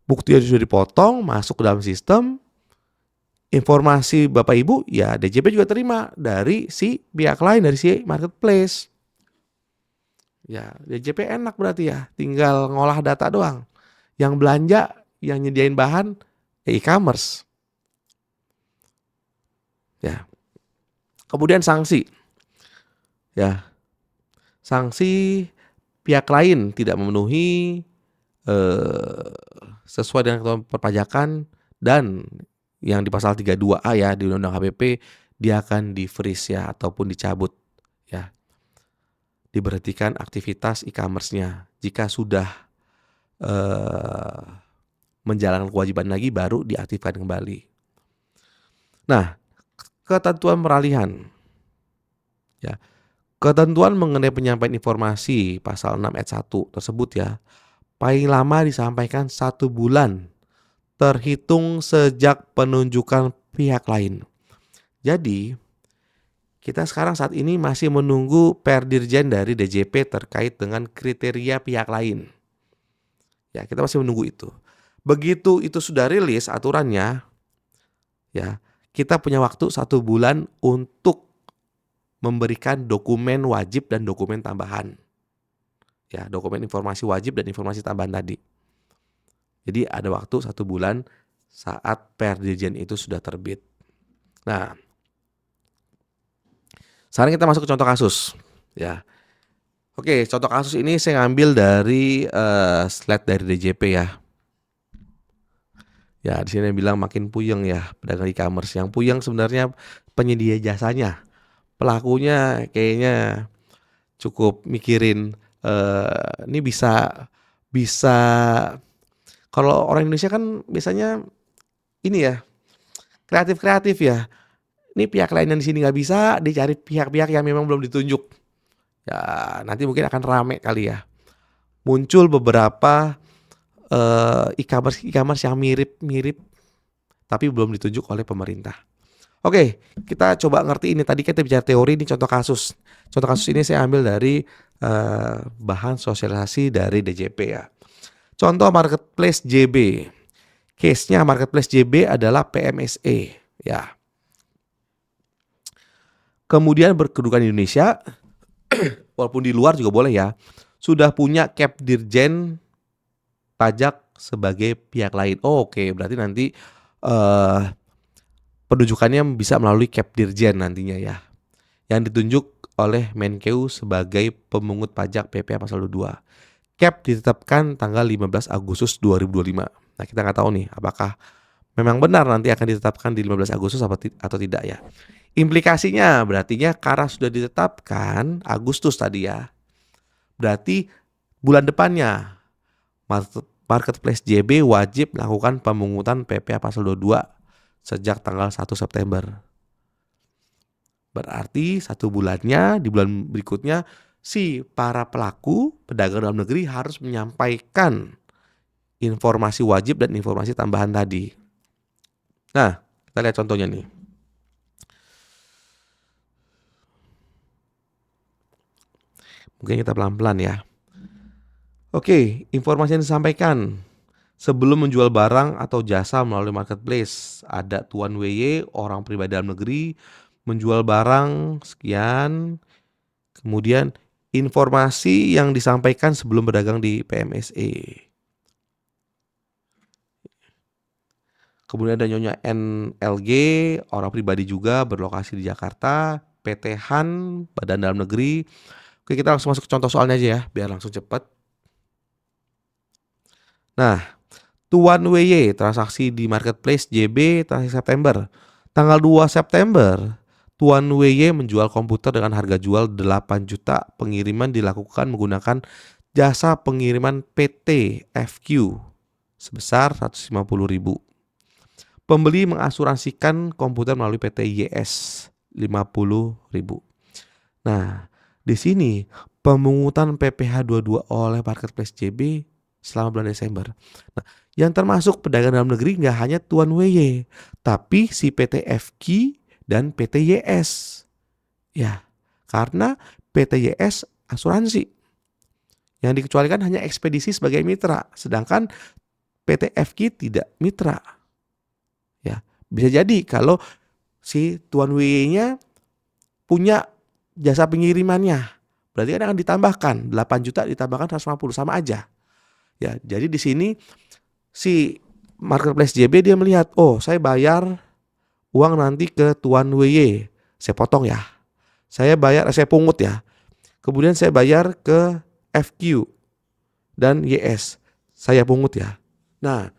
S1: bukti sudah dipotong, masuk ke dalam sistem. Informasi Bapak Ibu ya DJP juga terima dari si pihak lain, dari si marketplace. Ya, DJP enak berarti ya, tinggal ngolah data doang. Yang belanja, yang nyediain bahan e-commerce. Ya. Kemudian sanksi. Ya. Sanksi pihak lain tidak memenuhi sesuai dengan ketentuan perpajakan dan yang di pasal 32A ya di Undang-Undang HPP, dia akan di-freeze ya ataupun dicabut ya. Diberhentikan aktivitas e-commerce-nya. Jika sudah menjalankan kewajiban lagi baru diaktifkan kembali. Nah, ketentuan peralihan. Ya. Ketentuan mengenai penyampaian informasi pasal 6 ayat 1 tersebut ya, paling lama disampaikan 1 bulan terhitung sejak penunjukan pihak lain. Jadi, kita sekarang saat ini masih menunggu Perdirjen dari DJP terkait dengan kriteria pihak lain. Ya, kita masih menunggu itu. Begitu itu sudah rilis aturannya, ya, kita punya waktu 1 bulan untuk memberikan dokumen wajib dan dokumen tambahan. Ya, dokumen informasi wajib dan informasi tambahan tadi. Jadi ada waktu 1 bulan saat Perdirjen itu sudah terbit. Nah, sekarang kita masuk ke contoh kasus. Ya, oke, contoh kasus ini saya ngambil dari slide dari DJP ya. Ya, di sini bilang makin puyeng ya pedagang e-commerce. Yang puyeng sebenarnya penyedia jasanya. Pelakunya kayaknya cukup mikirin ini bisa kalau orang Indonesia kan biasanya ini ya kreatif ya. Ini pihak lain yang di sini nggak bisa, dicari pihak-pihak yang memang belum ditunjuk. Ya nanti mungkin akan rame kali ya. Muncul beberapa e-commerce yang mirip tapi belum ditunjuk oleh pemerintah. Oke, kita coba ngerti ini. Tadi kita bicara teori, ini contoh kasus. Contoh kasus ini saya ambil dari bahan sosialisasi dari DJP ya. Contoh marketplace JB. Case-nya marketplace JB adalah PMSE ya. Kemudian berkedudukan di Indonesia, walaupun di luar juga boleh ya. Sudah punya Kepdirjen pajak sebagai pihak lain. Oke, berarti nanti penunjukannya bisa melalui Kepdirjen nantinya ya, yang ditunjuk oleh Menkeu sebagai pemungut pajak PPh pasal 22. Kep ditetapkan tanggal 15 Agustus 2025. Nah, kita nggak tahu nih apakah memang benar nanti akan ditetapkan di 15 Agustus atau tidak ya. Implikasinya berartinya karena sudah ditetapkan Agustus tadi ya, Berarti bulan depannya Marketplace JB wajib melakukan pemungutan PPh pasal 22 sejak tanggal 1 September. Berarti 1 bulannya, di bulan berikutnya si para pelaku pedagang dalam negeri harus menyampaikan informasi wajib dan informasi tambahan tadi. Nah, kita lihat contohnya nih. Mungkin kita pelan-pelan ya. Oke, informasi yang disampaikan sebelum menjual barang atau jasa melalui marketplace. Ada Tuan WY, orang pribadi dalam negeri, menjual barang sekian. Kemudian informasi yang disampaikan sebelum berdagang di PMSE. Kemudian ada Nyonya NLG, orang pribadi juga berlokasi di Jakarta. PT Han, Badan Dalam Negeri. Oke, kita langsung masuk ke contoh soalnya aja ya, biar langsung cepat. Nah, Tuan WY transaksi di Marketplace JB transaksi September. Tanggal 2 September, Tuan WY menjual komputer dengan harga jual 8 juta. Pengiriman dilakukan menggunakan jasa pengiriman PT FQ sebesar 150.000. Pembeli mengasuransikan komputer melalui PT YS 50.000. Nah, di sini pemungutan PPh 22 oleh Marketplace JB selama bulan Desember. Nah, yang termasuk pedagang dalam negeri nggak hanya Tuan WY, tapi si PT FQ dan PT YS. Ya, karena PT YS asuransi. Yang dikecualikan hanya ekspedisi sebagai mitra, sedangkan PT FQ tidak mitra. Ya, bisa jadi kalau si Tuan WY-nya punya jasa pengirimannya, berarti kan akan ditambahkan 8 juta ditambahkan 150 sama aja. Ya, jadi di sini si Marketplace JB dia melihat, oh saya bayar uang nanti ke Tuan WY, saya potong ya. Saya pungut ya. Kemudian saya bayar ke FQ dan YS, saya pungut ya. Nah,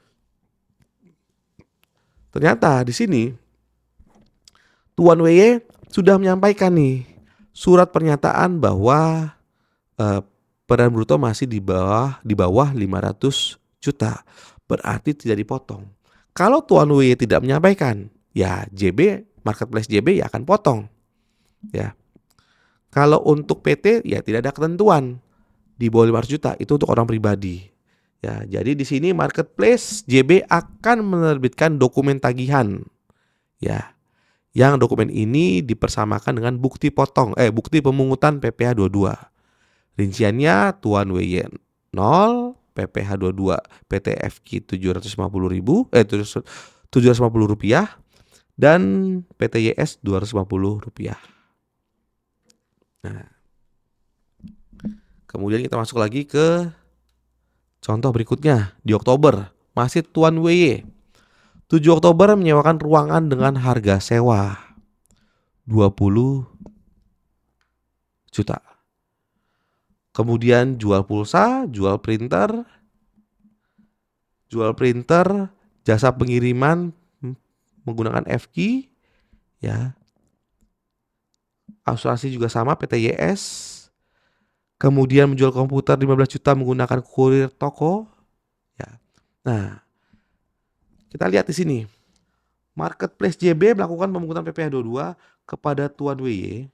S1: ternyata di sini Tuan WY sudah menyampaikan nih surat pernyataan bahwa pendapatan bruto masih di bawah 500 juta. Berarti tidak dipotong. Kalau Tuan WY tidak menyampaikan, ya Marketplace JB ya akan potong. Ya. Kalau untuk PT ya tidak ada ketentuan. Di bawah 500 juta itu untuk orang pribadi. Ya, jadi di sini Marketplace JB akan menerbitkan dokumen tagihan. Ya. Yang dokumen ini dipersamakan dengan bukti pemungutan PPh 22. Rinciannya Tuan WY 0, PPh 22 PT FQ 750 rupiah dan PT YS 250 rupiah. Nah, kemudian kita masuk lagi ke contoh berikutnya. Di Oktober, masih Tuan WY 7 Oktober menyewakan ruangan dengan harga sewa 20 juta. Kemudian jual pulsa, jual printer, jasa pengiriman menggunakan FQ, ya. Asuransi juga sama PT YS. Kemudian menjual komputer 15 juta menggunakan kurir toko, ya. Nah, kita lihat di sini. Marketplace JB melakukan pemungutan PPh 22 kepada Tuan WY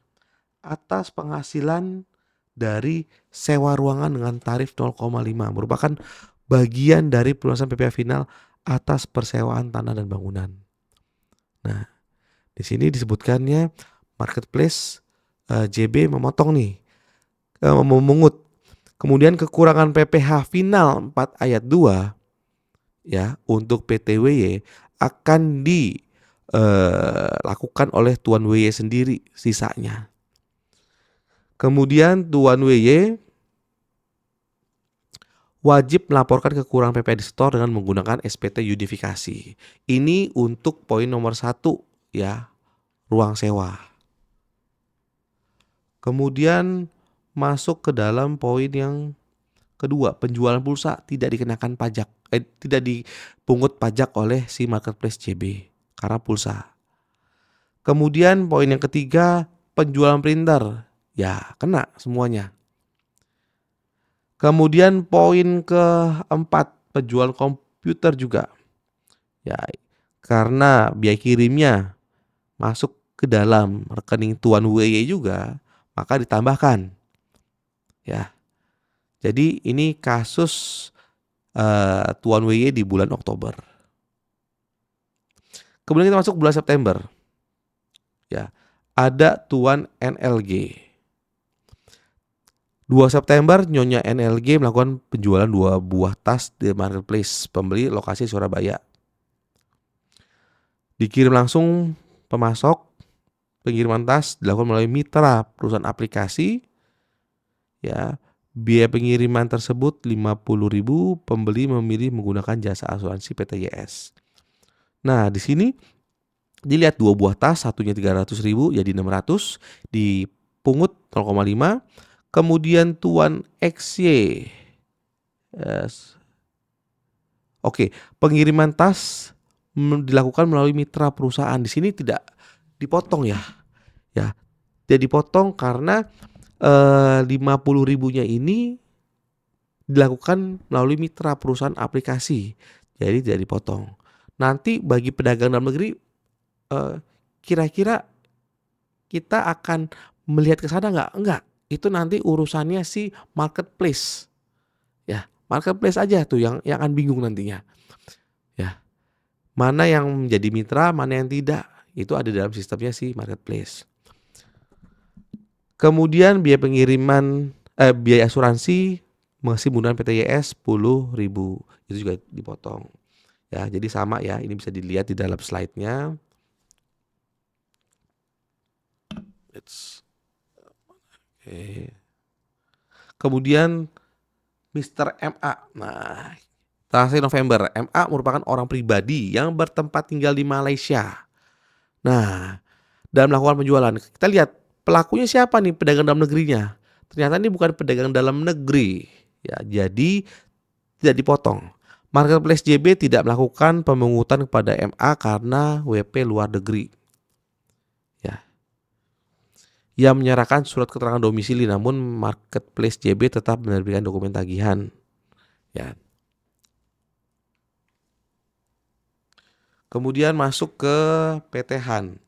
S1: atas penghasilan dari sewa ruangan dengan tarif 0,5 merupakan bagian dari pelunasan PPh final atas persewaan tanah dan bangunan. Nah, di sini disebutkannya Marketplace JB memotong nih, memungut. Kemudian kekurangan PPh final 4 ayat 2 ya untuk PT WY akan dilakukan oleh Tuan WY sendiri sisanya. Kemudian Tuan WY wajib melaporkan kekurangan PPh di store dengan menggunakan SPT unifikasi. Ini untuk poin nomor 1 ya, ruang sewa. Kemudian masuk ke dalam poin yang kedua, penjualan pulsa tidak dikenakan pajak, tidak dipungut pajak oleh si Marketplace JB karena pulsa. Kemudian poin yang ketiga, penjualan printer, ya kena semuanya. Kemudian poin keempat, penjualan komputer juga. Ya, karena biaya kirimnya masuk ke dalam rekening Tuan WY juga, maka ditambahkan. Ya. Jadi ini kasus Tuan WY di bulan Oktober. Kemudian kita masuk bulan September. Ya. Ada Tuan NLG. 2 September Nyonya NLG melakukan penjualan 2 buah tas di marketplace pembeli lokasi Surabaya. Dikirim langsung pemasok. Pengiriman tas dilakukan melalui mitra perusahaan aplikasi. Ya, biaya pengiriman tersebut 50.000, pembeli memilih menggunakan jasa asuransi PT YS. Nah, di sini dilihat 2 buah tas, satunya 300.000 jadi 600, dipungut 0,5. Kemudian Tuan XY. Oke, pengiriman tas dilakukan melalui mitra perusahaan. Di sini tidak dipotong ya. Ya, tidak dipotong karena 50.000-nya ini dilakukan melalui mitra perusahaan aplikasi. Jadi tidak dipotong. Nanti bagi pedagang dalam negeri kira-kira kita akan melihat ke sana nggak? Enggak. Itu nanti urusannya si marketplace. Ya, marketplace aja tuh yang akan bingung nantinya. Ya. Mana yang menjadi mitra, mana yang tidak. Itu ada dalam sistemnya si marketplace. Kemudian biaya pengiriman biaya asuransi masih menggunakan PT YS 10.000. Itu juga dipotong. Ya, jadi sama ya. Ini bisa dilihat di dalam slide-nya. Kemudian Mr. MA. Nah, transaksi November. MA merupakan orang pribadi yang bertempat tinggal di Malaysia. Nah, dalam melakukan penjualan, kita lihat pelakunya siapa nih, pedagang dalam negerinya. Ternyata ini bukan pedagang dalam negeri. Ya, jadi tidak dipotong. Marketplace JB tidak melakukan pemungutan kepada MA karena WP luar negeri. Ya. Ia menyerahkan surat keterangan domisili, namun Marketplace JB tetap menerbitkan dokumen tagihan. Ya. Kemudian masuk ke PT Han.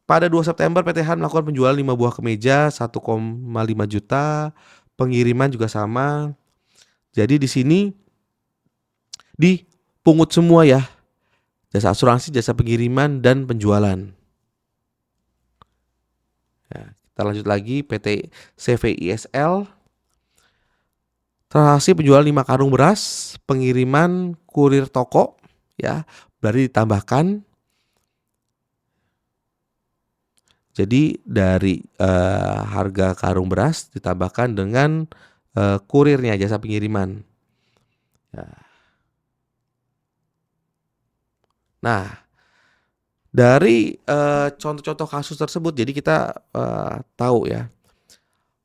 S1: Pada 2 September PT Han melakukan penjualan 5 buah kemeja 1,5 juta. Pengiriman juga sama. Jadi di sini dipungut semua ya. Jasa asuransi, jasa pengiriman, dan penjualan. Ya, kita lanjut lagi PT CVISL. Transaksi penjualan 5 karung beras, pengiriman kurir toko, ya, berarti ditambahkan. Jadi dari harga karung beras ditambahkan dengan kurirnya, jasa pengiriman. Ya. Nah, dari contoh-contoh kasus tersebut, jadi kita tahu ya,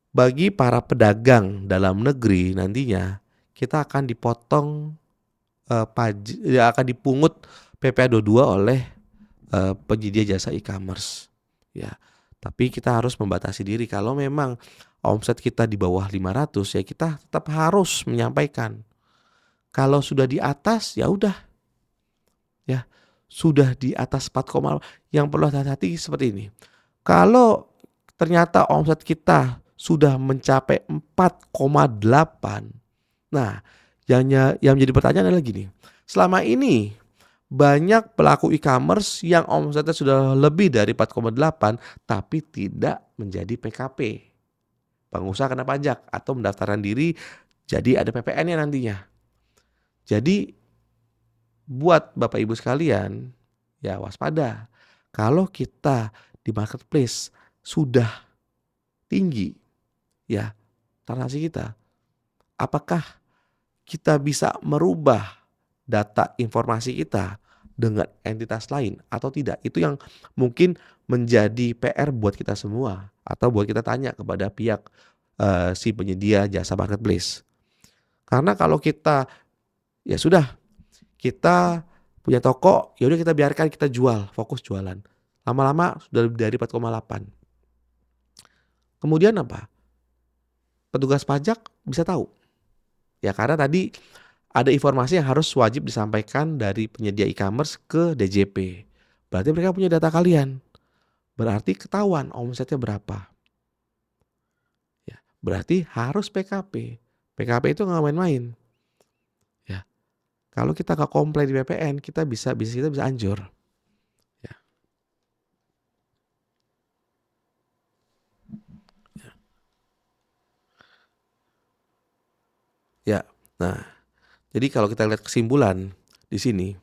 S1: bagi para pedagang dalam negeri nantinya kita akan dipotong pajak, ya, akan dipungut PPh 22 oleh penyedia jasa e-commerce. Ya, tapi kita harus membatasi diri. Kalau memang omset kita di bawah 500, ya kita tetap harus menyampaikan. Kalau sudah di atas, ya udah. Ya, sudah di atas 4, yang perlu hati-hati seperti ini. Kalau ternyata omset kita sudah mencapai 4,8. Nah, yang menjadi pertanyaan adalah gini. Selama ini banyak pelaku e-commerce yang omsetnya sudah lebih dari 4,8 tapi tidak menjadi PKP. Pengusaha kena pajak atau mendaftarkan diri jadi ada PPN-nya nantinya. Jadi buat Bapak Ibu sekalian, ya waspada. Kalau kita di marketplace sudah tinggi ya transaksi kita, apakah kita bisa merubah data informasi kita dengan entitas lain atau tidak? Itu yang mungkin menjadi PR buat kita semua, atau buat kita tanya kepada pihak si penyedia jasa marketplace. Karena kalau kita ya sudah, kita punya toko, ya udah kita biarkan kita jual, fokus jualan. Lama-lama sudah lebih dari 4,8. Kemudian apa? petugas pajak bisa tahu. Ya karena tadi ada informasi yang harus wajib disampaikan dari penyedia e-commerce ke DJP. Berarti mereka punya data kalian. Berarti ketahuan omsetnya berapa. Ya, berarti harus PKP. PKP itu nggak main-main. Ya, kalau kita nggak komplain di PPN, bisnis kita bisa hancur. Ya, ya. Nah, jadi kalau kita lihat kesimpulan di sini,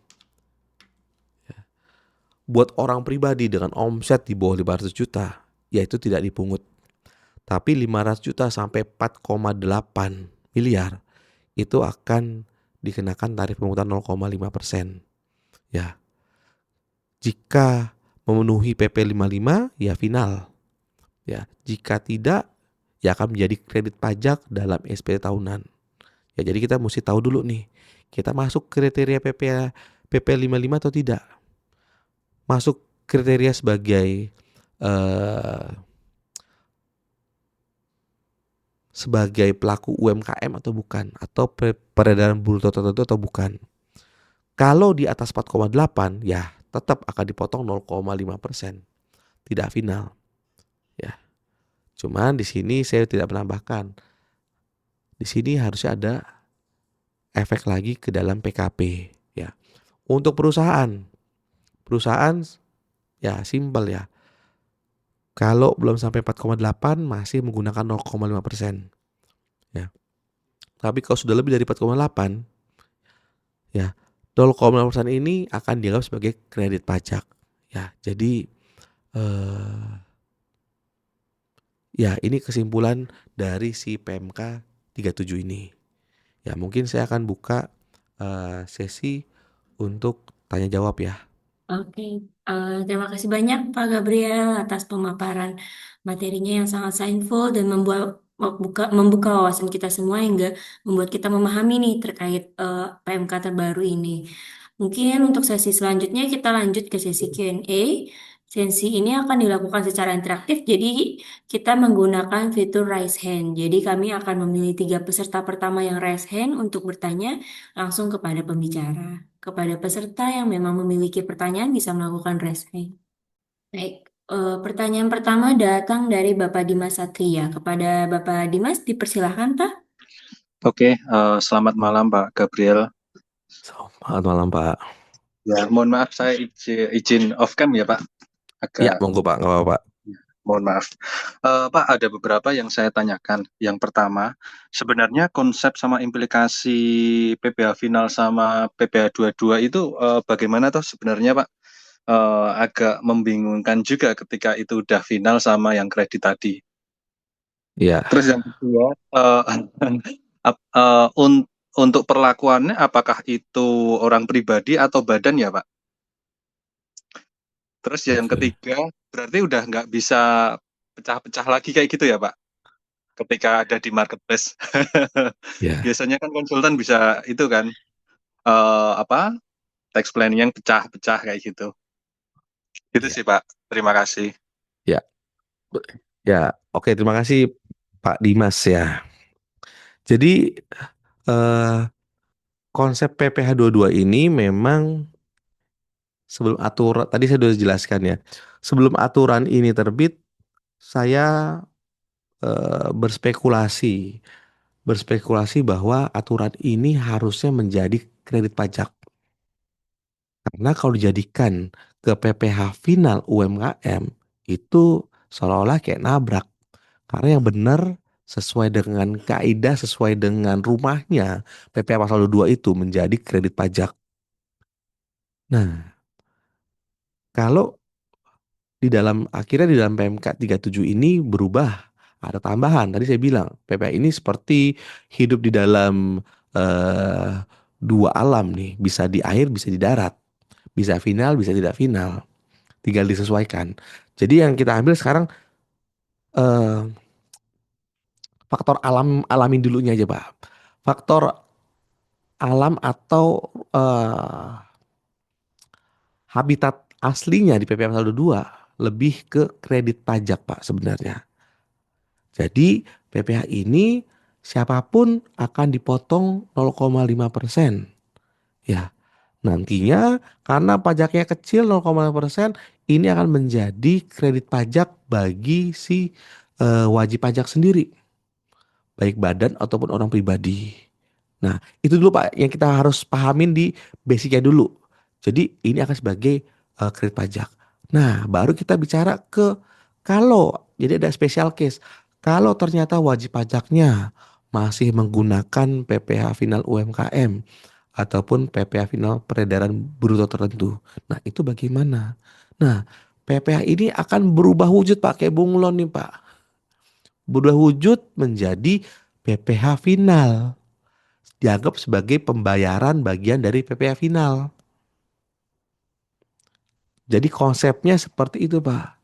S1: buat orang pribadi dengan omset di bawah 500 juta, ya itu tidak dipungut. Tapi 500 juta sampai 4,8 miliar itu akan dikenakan tarif pungutan 0,5%. Ya, jika memenuhi PP 55 ya final. Ya, jika tidak ya akan menjadi kredit pajak dalam SPT tahunan. Ya, jadi kita mesti tahu dulu nih, kita masuk kriteria PP 55 atau tidak. Masuk kriteria sebagai eh, sebagai pelaku UMKM atau bukan, atau peredaran bruto tertentu atau bukan. Kalau di atas 4,8 ya tetap akan dipotong 0,5%, tidak final. Ya, cuman di sini saya tidak menambahkan. Di sini harusnya ada efek lagi ke dalam PKP. Ya, untuk perusahaan ya simpel ya. Kalau belum sampai 4,8 masih menggunakan 0,5%. Ya. Tapi kalau sudah lebih dari 4,8 ya 0,5% ini akan dianggap sebagai kredit pajak. Ya, jadi ya ini kesimpulan dari si PMK 37 ini. Ya mungkin saya akan buka sesi untuk tanya jawab ya.
S2: Oke, terima kasih banyak Pak Gabriel atas pemaparan materinya yang sangat insightful dan membuka wawasan kita semua hingga membuat kita memahami nih terkait PMK terbaru ini. Mungkin untuk sesi selanjutnya kita lanjut ke sesi Q&A. Sesi ini akan dilakukan secara interaktif, jadi kita menggunakan fitur raise hand. Jadi kami akan memilih tiga peserta pertama yang raise hand untuk bertanya langsung kepada pembicara. Kepada peserta yang memang memiliki pertanyaan bisa melakukan raise hand. Baik, pertanyaan pertama datang dari Bapak Dimas Satria. Kepada Bapak Dimas dipersilahkan, Pak.
S3: Oke, selamat malam Pak Gabriel.
S1: Selamat malam Pak.
S3: Ya, mohon maaf saya izin off cam ya Pak.
S1: Ya
S3: Agak
S1: monggo Pak, nggak apa-apa Pak.
S3: mohon maaf. Pak, ada beberapa yang saya tanyakan. Yang pertama, sebenarnya konsep sama implikasi PPh final sama PPh 22 itu bagaimana toh sebenarnya Pak? Agak membingungkan juga ketika itu udah final sama yang kredit tadi.
S1: Ya,
S3: Terus yang kedua, untuk perlakuannya apakah itu orang pribadi atau badan ya Pak? Terus yang
S1: oke.
S3: ketiga, berarti udah nggak bisa pecah-pecah lagi kayak gitu ya Pak? Ketika ada di marketplace.
S1: Ya,
S3: Biasanya kan konsultan bisa itu kan, apa, tax planning yang pecah-pecah kayak gitu. Gitu
S1: ya,
S3: sih Pak, terima kasih.
S1: ya, ya. Oke, terima kasih Pak Dimas ya. Jadi eh, konsep PPh 22 ini memang sebelum aturan tadi saya sudah jelaskan ya. Sebelum aturan ini terbit, saya berspekulasi bahwa aturan ini harusnya menjadi kredit pajak. Karena kalau dijadikan ke PPh final UMKM itu seolah-olah kayak nabrak. Karena yang benar sesuai dengan kaidah, sesuai dengan rumahnya, PPh pasal 22 itu menjadi kredit pajak. Nah, kalau akhirnya di dalam PMK 37 ini berubah, ada tambahan. Tadi saya bilang, PPh ini seperti hidup di dalam eh, dua alam nih, bisa di air, bisa di darat, bisa final, bisa tidak final. Tinggal disesuaikan. Jadi yang kita ambil sekarang eh, faktor alamin dulunya aja Pak. Faktor alam atau eh, habitat aslinya di PPh pasal 22 lebih ke kredit pajak Pak sebenarnya. Jadi PPh ini siapapun akan dipotong 0,5%. Ya, nantinya karena pajaknya kecil 0,5%, ini akan menjadi kredit pajak bagi si wajib pajak sendiri, baik badan ataupun orang pribadi. Nah, itu dulu Pak yang kita harus pahamin di basicnya dulu. Jadi ini akan sebagai kredit pajak. Nah, baru kita bicara ke kalau jadi ada special case. Kalau ternyata wajib pajaknya masih menggunakan PPh final UMKM ataupun PPh final peredaran bruto tertentu. Nah, itu bagaimana? Nah, PPh ini akan berubah wujud Pak, kayak bunglon nih Pak. Berubah wujud menjadi PPh final. Dianggap sebagai pembayaran bagian dari PPh final. Jadi konsepnya seperti itu Pak.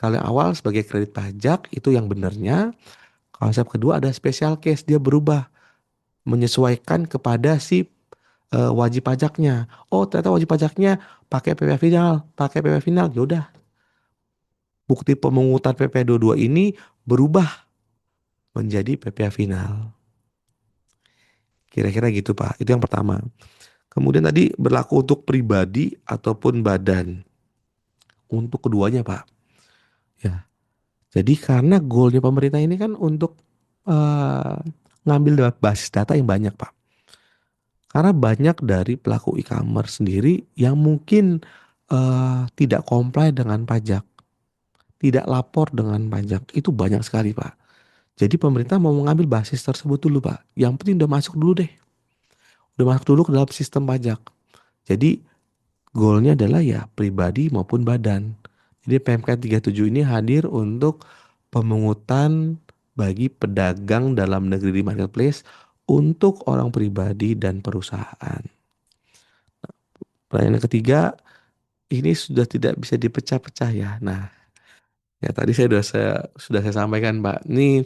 S1: Kalau yang awal sebagai kredit pajak itu yang benarnya. Konsep kedua ada special case, dia berubah menyesuaikan kepada si wajib pajaknya. Oh ternyata wajib pajaknya pakai PPh final, yaudah. Bukti pemungutan PPh 22 ini berubah menjadi PPh final. Kira-kira gitu Pak, itu yang pertama. Kemudian tadi berlaku untuk pribadi ataupun badan. Untuk keduanya Pak. Ya, jadi karena goalnya pemerintah ini kan untuk eh, ngambil basis data yang banyak Pak. Karena banyak dari pelaku e-commerce sendiri yang mungkin tidak comply dengan pajak, tidak lapor dengan pajak. Itu banyak sekali Pak. Jadi pemerintah mau mengambil basis tersebut dulu Pak. Yang penting udah masuk dulu deh. Udah masuk dulu ke dalam sistem pajak. Jadi goalnya adalah ya pribadi maupun badan. Jadi PMK 37 ini hadir untuk pemungutan bagi pedagang dalam negeri di marketplace untuk orang pribadi dan perusahaan. Pertanyaan yang ketiga, ini sudah tidak bisa dipecah-pecah ya. Nah, ya tadi sudah saya sampaikan Pak. Ini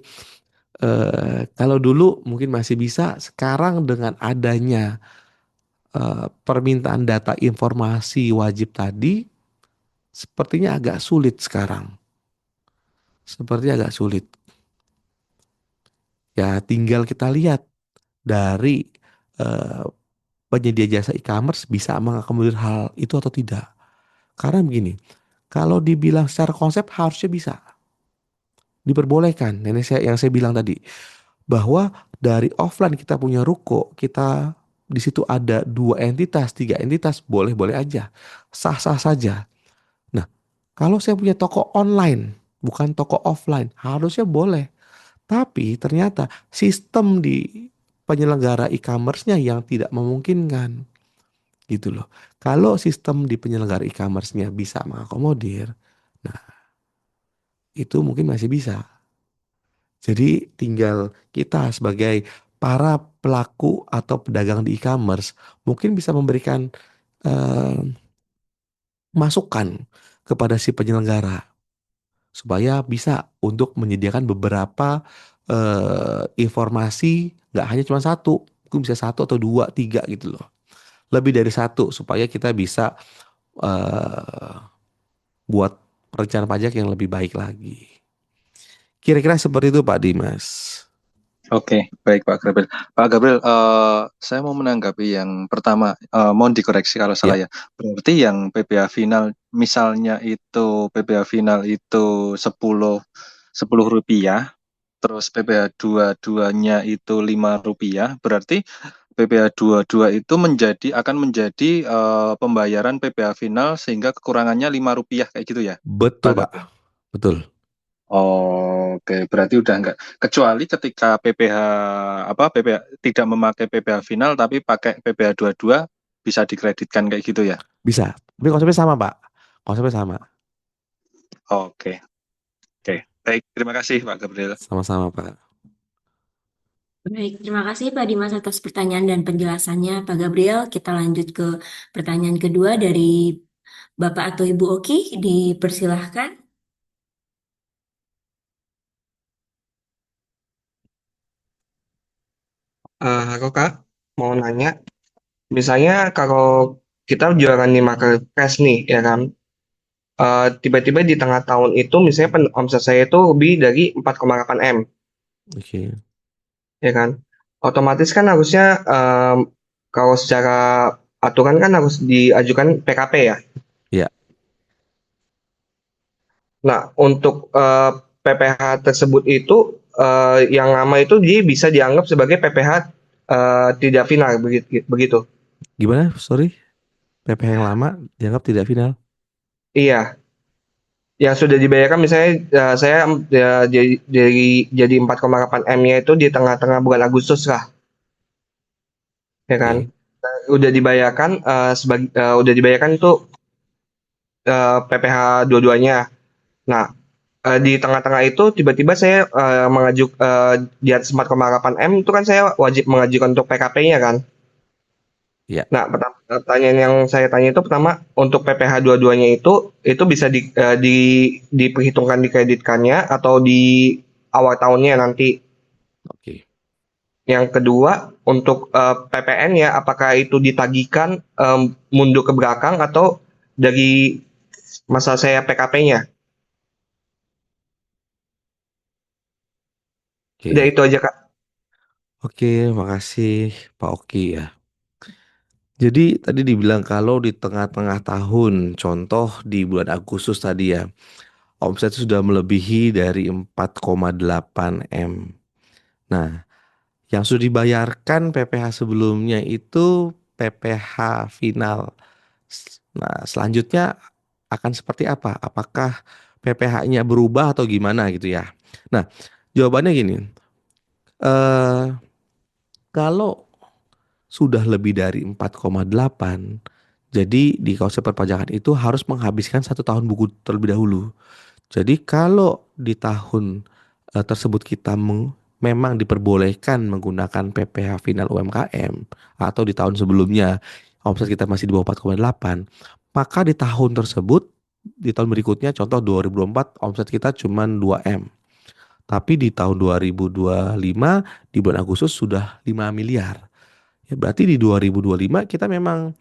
S1: kalau dulu mungkin masih bisa, sekarang dengan adanya permintaan data informasi wajib tadi, sepertinya agak sulit sekarang. Sepertinya agak sulit. Ya tinggal kita lihat dari eh, penyedia jasa e-commerce bisa mengakomodir hal itu atau tidak. Karena begini, kalau dibilang secara konsep harusnya bisa diperbolehkan. Ini yang saya bilang tadi bahwa dari offline kita punya ruko, kita di situ ada 2 entitas, 3 entitas, boleh-boleh aja, sah-sah saja. Nah, kalau saya punya toko online, bukan toko offline, harusnya boleh. Tapi ternyata sistem di penyelenggara e-commerce-nya yang tidak memungkinkan gitu loh. Kalau sistem di penyelenggara e-commerce-nya bisa mengakomodir, nah itu mungkin masih bisa. Jadi tinggal kita sebagai para pelaku atau pedagang di e-commerce mungkin bisa memberikan eh, masukan kepada si penyelenggara supaya bisa untuk menyediakan beberapa informasi, nggak hanya cuma satu, mungkin bisa satu atau dua, tiga gitu loh. Lebih dari satu supaya kita bisa eh, buat perencanaan pajak yang lebih baik lagi. Kira-kira seperti itu Pak Dimas.
S3: Oke, baik Pak Gabriel. Pak Gabriel, saya mau menanggapi yang pertama, mohon dikoreksi kalau salah
S1: Ya,
S3: ya. Berarti yang PPh final, misalnya itu PPh final itu 10 rupiah, terus PPh 22-nya itu 5 rupiah, berarti PPh 22 itu akan menjadi pembayaran PPh final sehingga kekurangannya 5 rupiah kayak gitu ya,
S1: betul
S3: Pak
S1: Pak.
S3: Gabriel?
S1: Betul.
S3: Oke, berarti udah enggak. Kecuali ketika PPh tidak memakai PPh final tapi pakai PPh 22 bisa dikreditkan kayak gitu ya.
S1: Bisa. Tapi konsepnya sama Pak. Konsepnya sama.
S3: Oke, oke. Baik, terima kasih Pak Gabriel.
S1: Sama-sama Pak.
S2: Baik, terima kasih Pak Dimas atas pertanyaan dan penjelasannya Pak Gabriel. Kita lanjut ke pertanyaan kedua dari Bapak atau Ibu Oki, dipersilahkan.
S4: Halo Kak, mau nanya, misalnya kalau kita jualan di marketplace nih, ya kan, tiba-tiba di tengah tahun itu misalnya omset saya itu lebih dari 4,8 M,
S1: Oke.
S4: ya kan? Otomatis kan harusnya kalau secara aturan kan harus diajukan PKP ya.
S1: Ya.
S4: Nah, untuk PPH tersebut itu yang lama itu dia bisa dianggap sebagai PPH tidak final begitu.
S1: Gimana? Sorry. PPh yang lama dianggap tidak final.
S4: Iya, yang sudah dibayarkan misalnya saya jadi 4,8 M-nya itu di tengah-tengah bulan Agustus lah, ya kan?
S1: Oke.
S4: Udah dibayarkan udah dibayarkan itu PPH dua-duanya. Nah, di tengah-tengah itu tiba-tiba saya di atas 4,8 M itu kan saya wajib mengajukan untuk PKP-nya kan.
S1: Ya.
S4: Nah, pertanyaan yang saya tanya itu pertama untuk PPH dua-duanya itu bisa diperhitungkan dikreditkannya atau di awal tahunnya nanti.
S1: Oke.
S4: Yang kedua untuk PPN ya apakah itu ditagihkan mundur ke belakang atau dari masa saya PKP-nya. Udah
S1: Oke.
S4: itu aja Kak.
S1: Oke, makasih Pak Oki ya. Jadi tadi dibilang kalau di tengah-tengah tahun, contoh di bulan Agustus tadi ya, omset sudah melebihi dari 4,8 M. Nah, yang sudah dibayarkan PPh sebelumnya itu PPh final. Nah, selanjutnya akan seperti apa? Apakah PPh-nya berubah atau gimana gitu ya? Nah, jawabannya gini. Eh, kalau sudah lebih dari 4,8, jadi di konsep perpajakan itu harus menghabiskan 1 tahun buku terlebih dahulu. Jadi kalau di tahun tersebut kita memang diperbolehkan menggunakan PPh final UMKM atau di tahun sebelumnya omset kita masih di bawah 4,8, maka di tahun tersebut di tahun berikutnya contoh 2024 omset kita cuma 2 M. Tapi di tahun 2025 di bulan Agustus sudah 5 miliar. Ya berarti di 2025 kita memang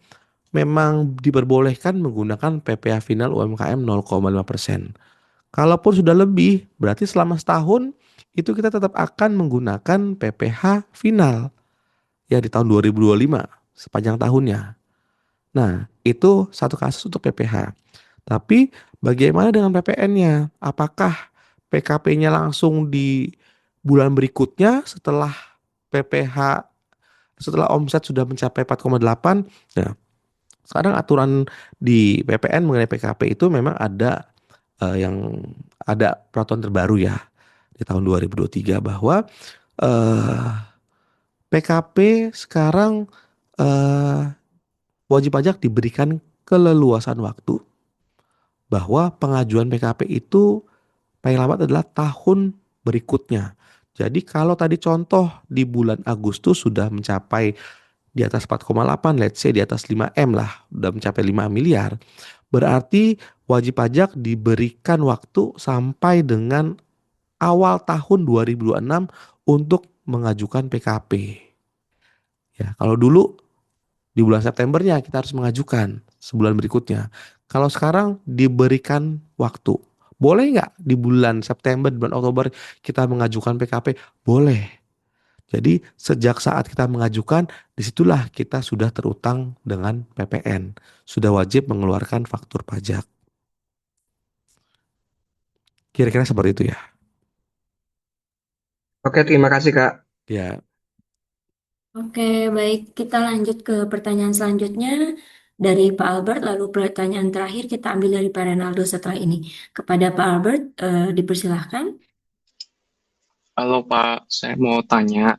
S1: diperbolehkan menggunakan PPh final UMKM 0,5%. Kalaupun sudah lebih, berarti selama setahun itu kita tetap akan menggunakan PPh final ya di tahun 2025 sepanjang tahunnya. Nah, itu satu kasus untuk PPh. Tapi bagaimana dengan PPN-nya? Apakah PKP-nya langsung di bulan berikutnya setelah PPh setelah omset sudah mencapai 4,8? Nah, sekarang aturan di PPN mengenai PKP itu memang ada yang ada peraturan terbaru ya di tahun 2023 bahwa eh, PKP sekarang eh, wajib pajak diberikan keleluasan waktu bahwa pengajuan PKP itu paling lambat adalah tahun berikutnya. Jadi kalau tadi contoh di bulan Agustus sudah mencapai di atas 4,8, let's say di atas 5 M lah, udah mencapai 5 miliar. Berarti wajib pajak diberikan waktu sampai dengan awal tahun 2026 untuk mengajukan PKP. Ya, kalau dulu di bulan Septembernya kita harus mengajukan sebulan berikutnya. Kalau sekarang diberikan waktu. Boleh nggak di bulan September, di bulan Oktober kita mengajukan PKP? Boleh. Jadi sejak saat kita mengajukan, disitulah kita sudah terutang dengan PPN. Sudah wajib mengeluarkan faktur pajak. Kira-kira seperti itu ya.
S4: Oke, terima kasih Kak.
S1: Ya,
S2: Oke, baik. Kita lanjut ke pertanyaan selanjutnya dari Pak Albert. Lalu pertanyaan terakhir kita ambil dari Pak Renaldo setelah ini. Kepada Pak Albert, dipersilahkan.
S5: Halo Pak, saya mau tanya,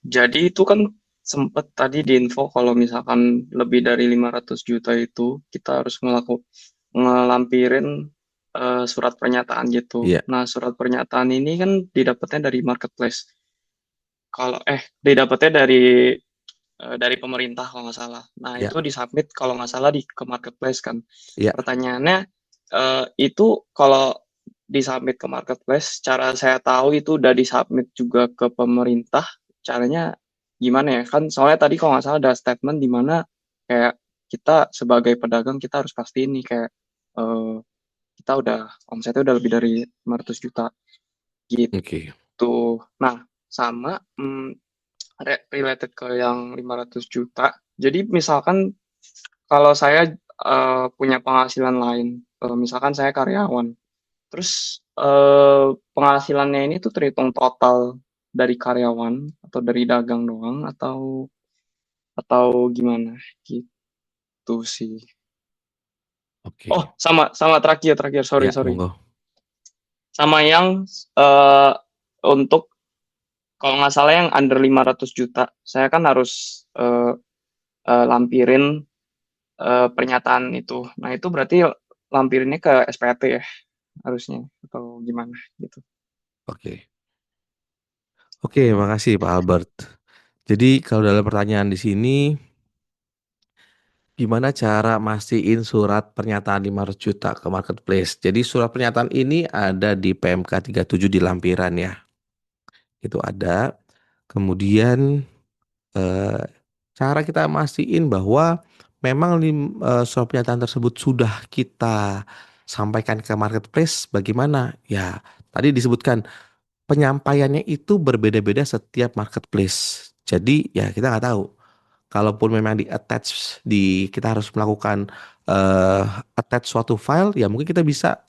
S5: jadi itu kan sempat tadi di info kalau misalkan lebih dari 500 juta itu kita harus ngelampirin surat pernyataan gitu.
S1: iya,
S5: Nah, surat pernyataan ini kan didapatnya dari marketplace. Didapatnya dari pemerintah kalau nggak salah. Nah,
S1: iya,
S5: itu disubmit kalau nggak salah ke marketplace kan.
S1: iya.
S5: Pertanyaannya itu kalau disubmit ke marketplace, cara saya tahu itu udah disubmit juga ke pemerintah. Caranya gimana ya? Kan soalnya tadi kalau nggak salah ada statement di mana kayak kita sebagai pedagang kita harus pastiin nih kayak eh, kita udah omsetnya udah lebih dari 500 juta gitu.
S1: Oke.
S5: Nah, sama related ke yang 500 juta. Jadi misalkan kalau saya punya penghasilan lain, misalkan saya karyawan, terus penghasilannya ini tuh terhitung total dari karyawan atau dari dagang doang atau gimana gitu sih.
S1: Oke.
S5: Oh, sama terakhir, sorry.
S1: Ya, monggo.
S5: Sama yang untuk kalau nggak salah yang under 500 juta, saya kan harus lampirin pernyataan itu. Nah, itu berarti lampirinnya ke SPT ya harusnya atau gimana gitu.
S1: Oke. Oke, makasih Pak Albert. Jadi kalau dalam pertanyaan di sini, gimana cara mastiin surat pernyataan 500 juta ke marketplace? Jadi surat pernyataan ini ada di PMK 37 di lampiran ya. Itu ada. Kemudian eh, cara kita mastiin bahwa memang surat pernyataan tersebut sudah kita sampaikan ke marketplace bagaimana? Ya, tadi disebutkan penyampaiannya itu berbeda-beda setiap marketplace. Jadi ya kita nggak tahu. Kalaupun memang kita harus melakukan attach suatu file, ya mungkin kita bisa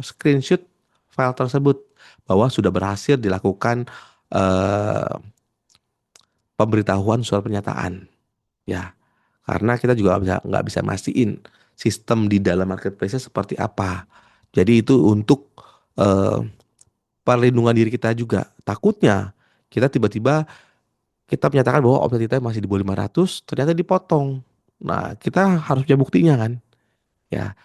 S1: screenshot file tersebut bahwa sudah berhasil dilakukan eh, pemberitahuan surat pernyataan. Ya, karena kita juga nggak bisa mastiin sistem di dalam marketplace seperti apa. Jadi itu untuk eh, perlindungan diri kita juga. Takutnya kita tiba-tiba kita menyatakan bahwa omset kita masih di bawah 500, ternyata dipotong. Nah, kita harus punya buktinya kan. Ya,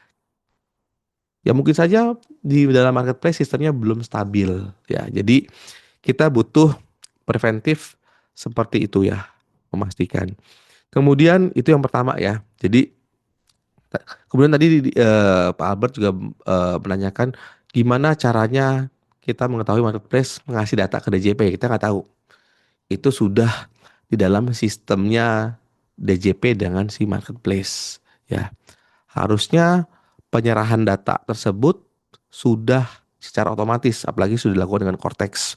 S1: ya mungkin saja di dalam marketplace sistemnya belum stabil. Ya, jadi kita butuh preventif seperti itu ya, memastikan. Kemudian itu yang pertama ya. Jadi kemudian tadi Pak Albert juga menanyakan gimana caranya kita mengetahui marketplace mengasih data ke DJP. Kita nggak tahu. Itu sudah di dalam sistemnya DJP dengan si marketplace ya. Harusnya penyerahan data tersebut sudah secara otomatis apalagi sudah dilakukan dengan Cortex.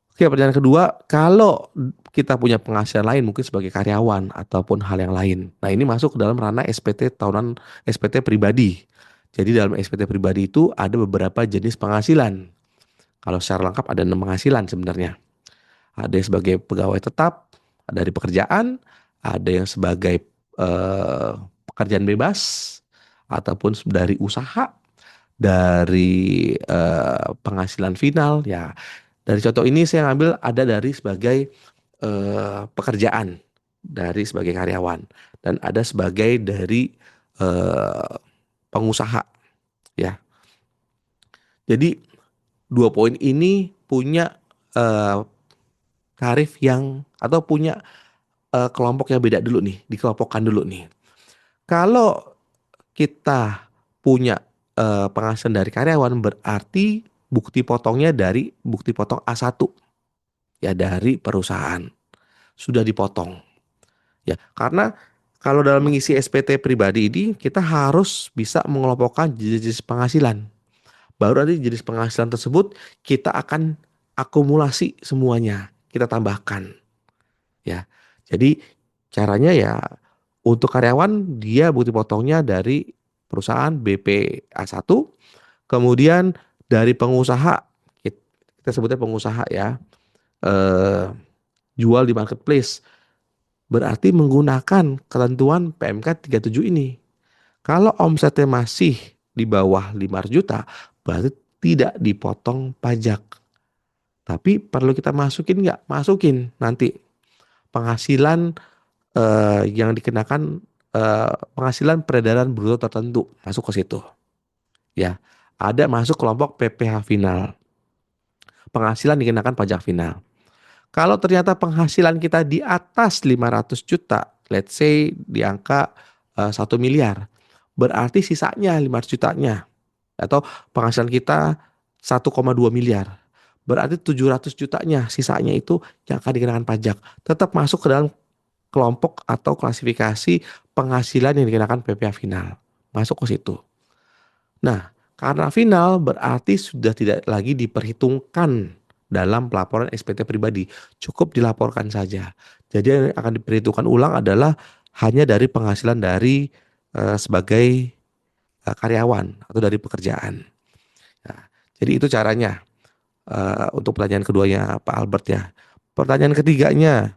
S1: Oke, pertanyaan kedua, kalau kita punya penghasilan lain mungkin sebagai karyawan ataupun hal yang lain. Nah, ini masuk ke dalam ranah SPT tahunan, SPT pribadi. Jadi dalam SPT pribadi itu ada beberapa jenis penghasilan. Kalau secara lengkap ada 6 penghasilan sebenarnya. Ada yang sebagai pegawai tetap dari pekerjaan, ada yang sebagai pekerjaan bebas, ataupun dari usaha, dari penghasilan final. Ya, dari contoh ini saya ngambil ada dari sebagai pekerjaan, dari sebagai karyawan, dan ada sebagai dari pengusaha. Ya, jadi 2 poin ini punya tarif yang atau punya kelompok yang beda dulu nih, dikelompokkan dulu nih. Kalau kita punya penghasilan dari karyawan berarti bukti potongnya dari bukti potong A1 ya dari perusahaan sudah dipotong. Ya, karena kalau dalam mengisi SPT pribadi ini kita harus bisa mengelompokkan jenis-jenis penghasilan. Baru nanti jenis penghasilan tersebut kita akan akumulasi semuanya, kita tambahkan. Ya. Jadi caranya ya untuk karyawan dia bukti potongnya dari perusahaan BPA1, kemudian dari pengusaha kita sebutnya pengusaha ya, jual di marketplace berarti menggunakan ketentuan PMK 37 ini. Kalau omsetnya masih di bawah 500 juta berarti tidak dipotong pajak. Tapi perlu kita masukin nggak? Masukin nanti penghasilan yang dikenakan penghasilan peredaran bruto tertentu masuk ke situ. Ya, ada masuk kelompok PPh final. Penghasilan dikenakan pajak final. Kalau ternyata penghasilan kita di atas 500 juta, let's say di angka 1 miliar, berarti sisanya 500 jutanya atau penghasilan kita 1,2 miliar. Berarti 700 jutanya sisanya itu yang akan dikenakan pajak. Tetap masuk ke dalam kelompok atau klasifikasi penghasilan yang dikenakan PPh final. Masuk ke situ. Nah, karena final berarti sudah tidak lagi diperhitungkan dalam pelaporan SPT pribadi. Cukup dilaporkan saja. Jadi yang akan diperhitungkan ulang adalah hanya dari penghasilan dari sebagai karyawan atau dari pekerjaan. Nah, jadi itu caranya untuk pertanyaan keduanya Pak Albert ya. Pertanyaan ketiganya,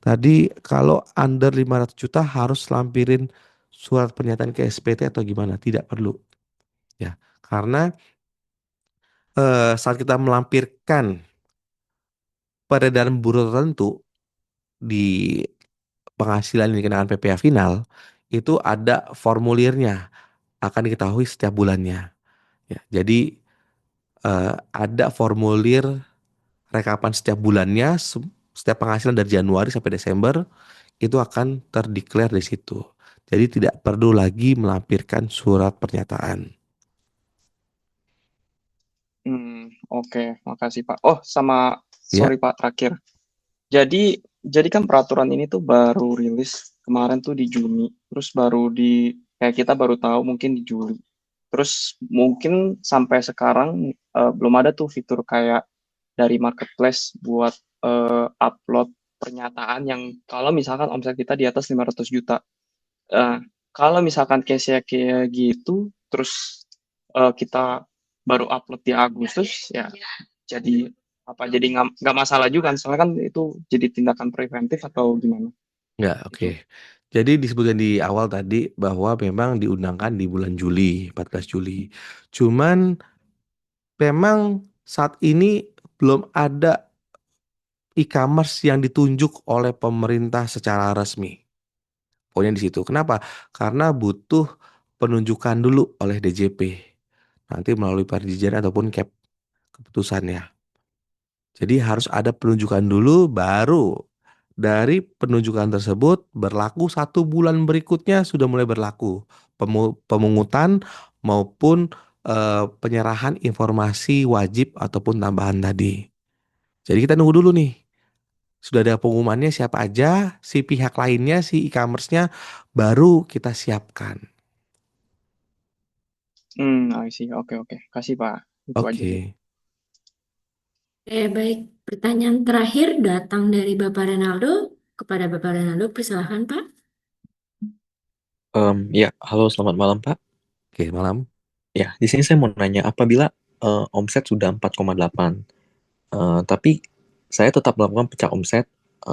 S1: tadi kalau under 500 juta harus lampirin surat pernyataan ke SPT atau gimana? Tidak perlu. Ya, karena saat kita melampirkan peredaran buruh tertentu di penghasilan yang dikenakan PPh final, itu ada formulirnya, akan diketahui setiap bulannya. Ya, jadi ada formulir rekapan setiap bulannya, setiap penghasilan dari Januari sampai Desember itu akan terdeklar di situ. Jadi tidak perlu lagi melampirkan surat pernyataan.
S5: Oke, makasih Pak. Oh, sama
S1: Ya,
S5: sorry Pak terakhir. Jadi kan peraturan ini tuh baru rilis kemarin tuh di Juni, terus kayak kita baru tahu mungkin di Juli. Terus mungkin sampai sekarang belum ada tuh fitur kayak dari marketplace buat upload pernyataan yang kalau misalkan omset kita di atas 500 juta. Eh, Kalau misalkan case-nya kayak gitu, terus kita baru upload di Agustus, ya jadi jadi nggak masalah juga kan? Soalnya kan itu jadi tindakan preventif atau gimana?
S1: nggak, oke.
S5: Itu.
S1: Jadi disebutkan di awal tadi bahwa memang diundangkan di bulan Juli, 14 Juli. Cuman memang saat ini belum ada e-commerce yang ditunjuk oleh pemerintah secara resmi. Poinnya di situ. Kenapa? Karena butuh penunjukan dulu oleh DJP. Nanti melalui perizinan ataupun keputusannya. Jadi harus ada penunjukan dulu, baru dari penunjukan tersebut berlaku 1 bulan berikutnya sudah mulai berlaku pemungutan maupun penyerahan informasi wajib ataupun tambahan tadi. Jadi kita nunggu dulu nih. Sudah ada pengumumannya siapa aja, si pihak lainnya, si e-commerce-nya baru kita siapkan.
S5: I see. Oke. Kasih Pak. Itu aja sih.
S1: Oke.
S2: Baik. Pertanyaan terakhir datang dari Bapak Renaldo. Kepada Bapak Renaldo, persilahkan Pak.
S6: Ya, halo, selamat malam Pak.
S1: Oke, malam.
S6: Ya, di sini saya mau nanya, apabila omset sudah 4,8, tapi saya tetap melakukan pecah omset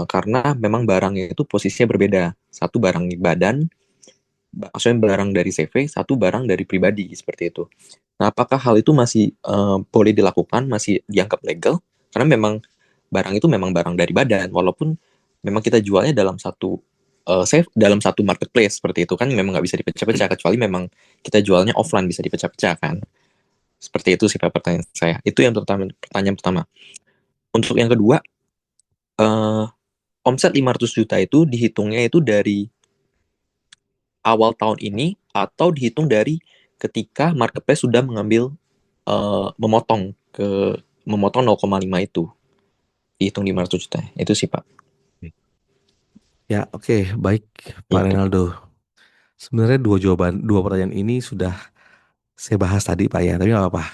S6: karena memang barangnya itu posisinya berbeda. Satu barang badan, maksudnya barang dari CV, satu barang dari pribadi, seperti itu. Nah, apakah hal itu masih boleh dilakukan, masih dianggap legal? Karena memang barang itu memang barang dari badan, walaupun memang kita jualnya dalam satu dalam satu marketplace seperti itu kan memang nggak bisa dipecah-pecah, kecuali memang kita jualnya offline bisa dipecah-pecah kan. Seperti itu sih Pak pertanyaan saya. Itu yang pertanyaan pertama. Untuk yang kedua, omset 500 juta itu dihitungnya itu dari awal tahun ini atau dihitung dari ketika marketplace sudah mengambil memotong 0,5 itu, dihitung 500 juta. Itu sih Pak.
S1: Ya, oke, baik Pak
S6: Ya.
S1: Renaldo. Sebenarnya dua pertanyaan ini sudah saya bahas tadi Pak ya, tapi nggak apa-apa.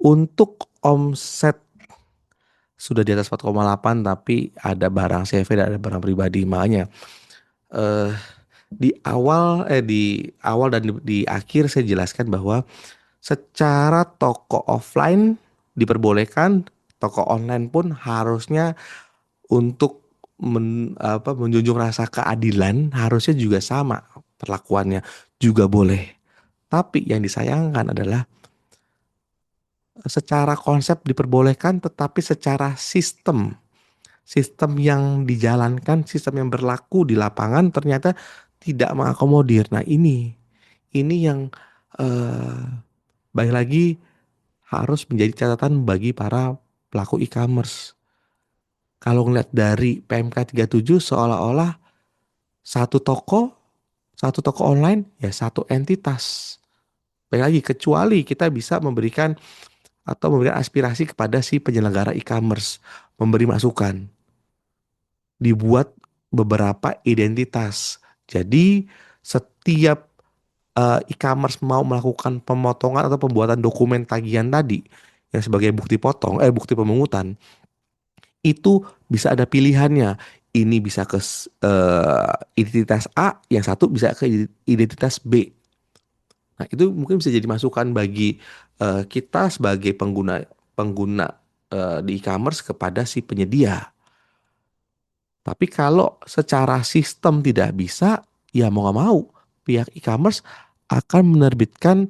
S1: Untuk omset sudah di atas 4,8 tapi ada barang CV dan ada barang pribadi, makanya di awal dan di akhir saya jelaskan bahwa secara toko offline diperbolehkan, toko online pun harusnya untuk menjunjung rasa keadilan harusnya juga sama perlakuannya, juga boleh. Tapi yang disayangkan adalah secara konsep diperbolehkan tetapi secara sistem yang dijalankan, sistem yang berlaku di lapangan ternyata tidak mengakomodir. Nah, ini yang baik lagi harus menjadi catatan bagi para pelaku e-commerce. Kalau ngeliat dari PMK 37 seolah-olah satu toko online ya satu entitas. Baik lagi, kecuali kita bisa memberikan aspirasi kepada si penyelenggara e-commerce, memberi masukan, dibuat beberapa identitas. Jadi setiap e-commerce mau melakukan pemotongan atau pembuatan dokumen tagihan tadi yang sebagai bukti pemungutan, itu bisa ada pilihannya. Ini bisa ke identitas A, yang satu bisa ke identitas B. Nah, itu mungkin bisa jadi masukan bagi kita sebagai pengguna pengguna di e-commerce kepada si penyedia. Tapi kalau secara sistem tidak bisa, ya mau nggak mau pihak e-commerce akan menerbitkan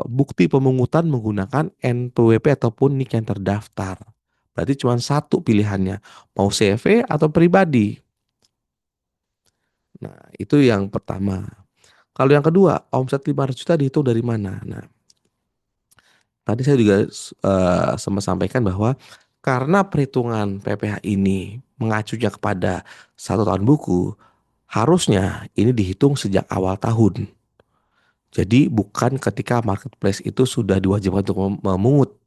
S1: bukti pemungutan menggunakan NPWP ataupun NIK yang terdaftar. Berarti cuma satu pilihannya, mau CV atau pribadi. Nah, itu yang pertama. Kalau yang kedua, omset 500 juta dihitung dari mana? Nah, tadi saya juga sempat sampaikan bahwa karena perhitungan PPh ini mengacunya kepada 1 tahun buku, harusnya ini dihitung sejak awal tahun. Jadi bukan ketika marketplace itu sudah diwajibkan untuk memungut.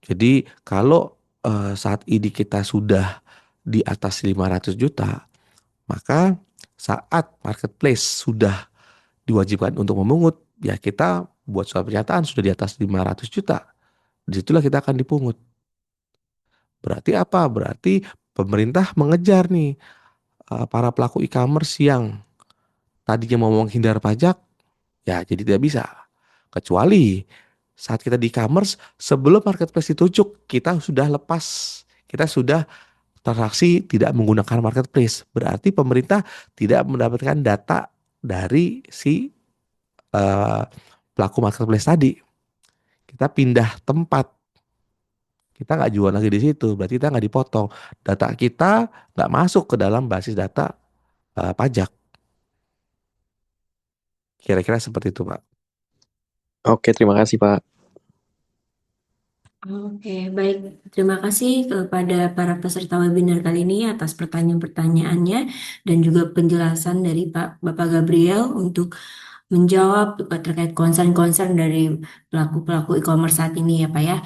S1: Jadi kalau saat ini kita sudah di atas 500 juta, maka saat marketplace sudah diwajibkan untuk memungut, ya kita buat surat pernyataan sudah di atas 500 juta. Disitulah kita akan dipungut. Berarti apa? Berarti pemerintah mengejar nih para pelaku e-commerce yang tadinya mau menghindar pajak, ya jadi tidak bisa. Kecuali saat kita di e-commerce, sebelum marketplace ditunjuk, kita sudah lepas. Kita sudah transaksi tidak menggunakan marketplace. Berarti pemerintah tidak mendapatkan data dari si pelaku marketplace tadi. Kita pindah tempat. Kita nggak jual lagi di situ. Berarti kita nggak dipotong. Data kita nggak masuk ke dalam basis data pajak. Kira-kira seperti itu, Pak.
S6: Oke, terima kasih Pak.
S2: Oke, baik. Terima kasih kepada para peserta webinar kali ini atas pertanyaan-pertanyaannya dan juga penjelasan dari Bapak Gabriel untuk menjawab terkait concern-concern dari pelaku-pelaku e-commerce saat ini ya Pak ya.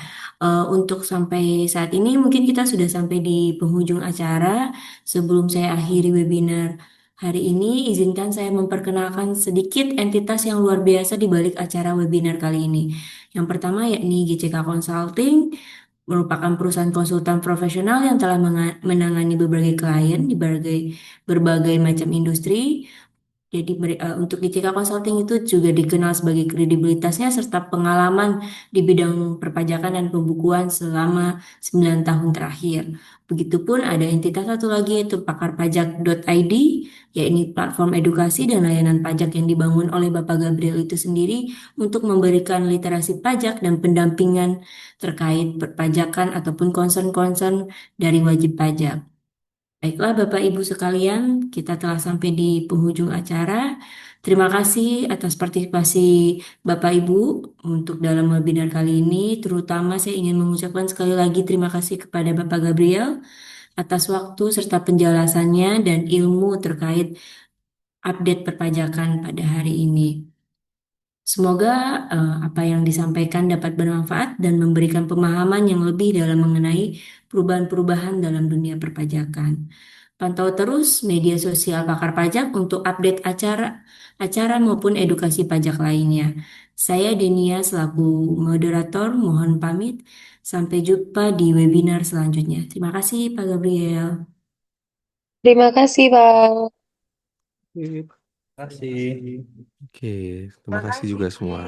S2: Untuk sampai saat ini mungkin kita sudah sampai di penghujung acara. Sebelum saya akhiri webinar hari ini, izinkan saya memperkenalkan sedikit entitas yang luar biasa di balik acara webinar kali ini. Yang pertama yakni GCK Consulting, merupakan perusahaan konsultan profesional yang telah menangani berbagai klien di berbagai macam industri. Jadi untuk GCK Consulting itu juga dikenal sebagai kredibilitasnya serta pengalaman di bidang perpajakan dan pembukuan selama 9 tahun terakhir. Begitupun ada entitas satu lagi yaitu pakarpajak.id, yaitu platform edukasi dan layanan pajak yang dibangun oleh Bapak Gabriel itu sendiri untuk memberikan literasi pajak dan pendampingan terkait perpajakan ataupun concern-concern dari wajib pajak. Baiklah Bapak Ibu sekalian, kita telah sampai di penghujung acara. Terima kasih atas partisipasi Bapak Ibu untuk dalam webinar kali ini. Terutama saya ingin mengucapkan sekali lagi terima kasih kepada Bapak Gabriel atas waktu serta penjelasannya dan ilmu terkait update perpajakan pada hari ini. Semoga apa yang disampaikan dapat bermanfaat dan memberikan pemahaman yang lebih dalam mengenai perubahan-perubahan dalam dunia perpajakan. Pantau terus media sosial Pakar Pajak untuk update acara maupun edukasi pajak lainnya. Saya Denia selaku moderator mohon pamit. Sampai jumpa di webinar selanjutnya. Terima kasih Pak Gabriel.
S7: Terima kasih, Pak.
S6: Terima kasih.
S1: Oke, terima kasih juga semua.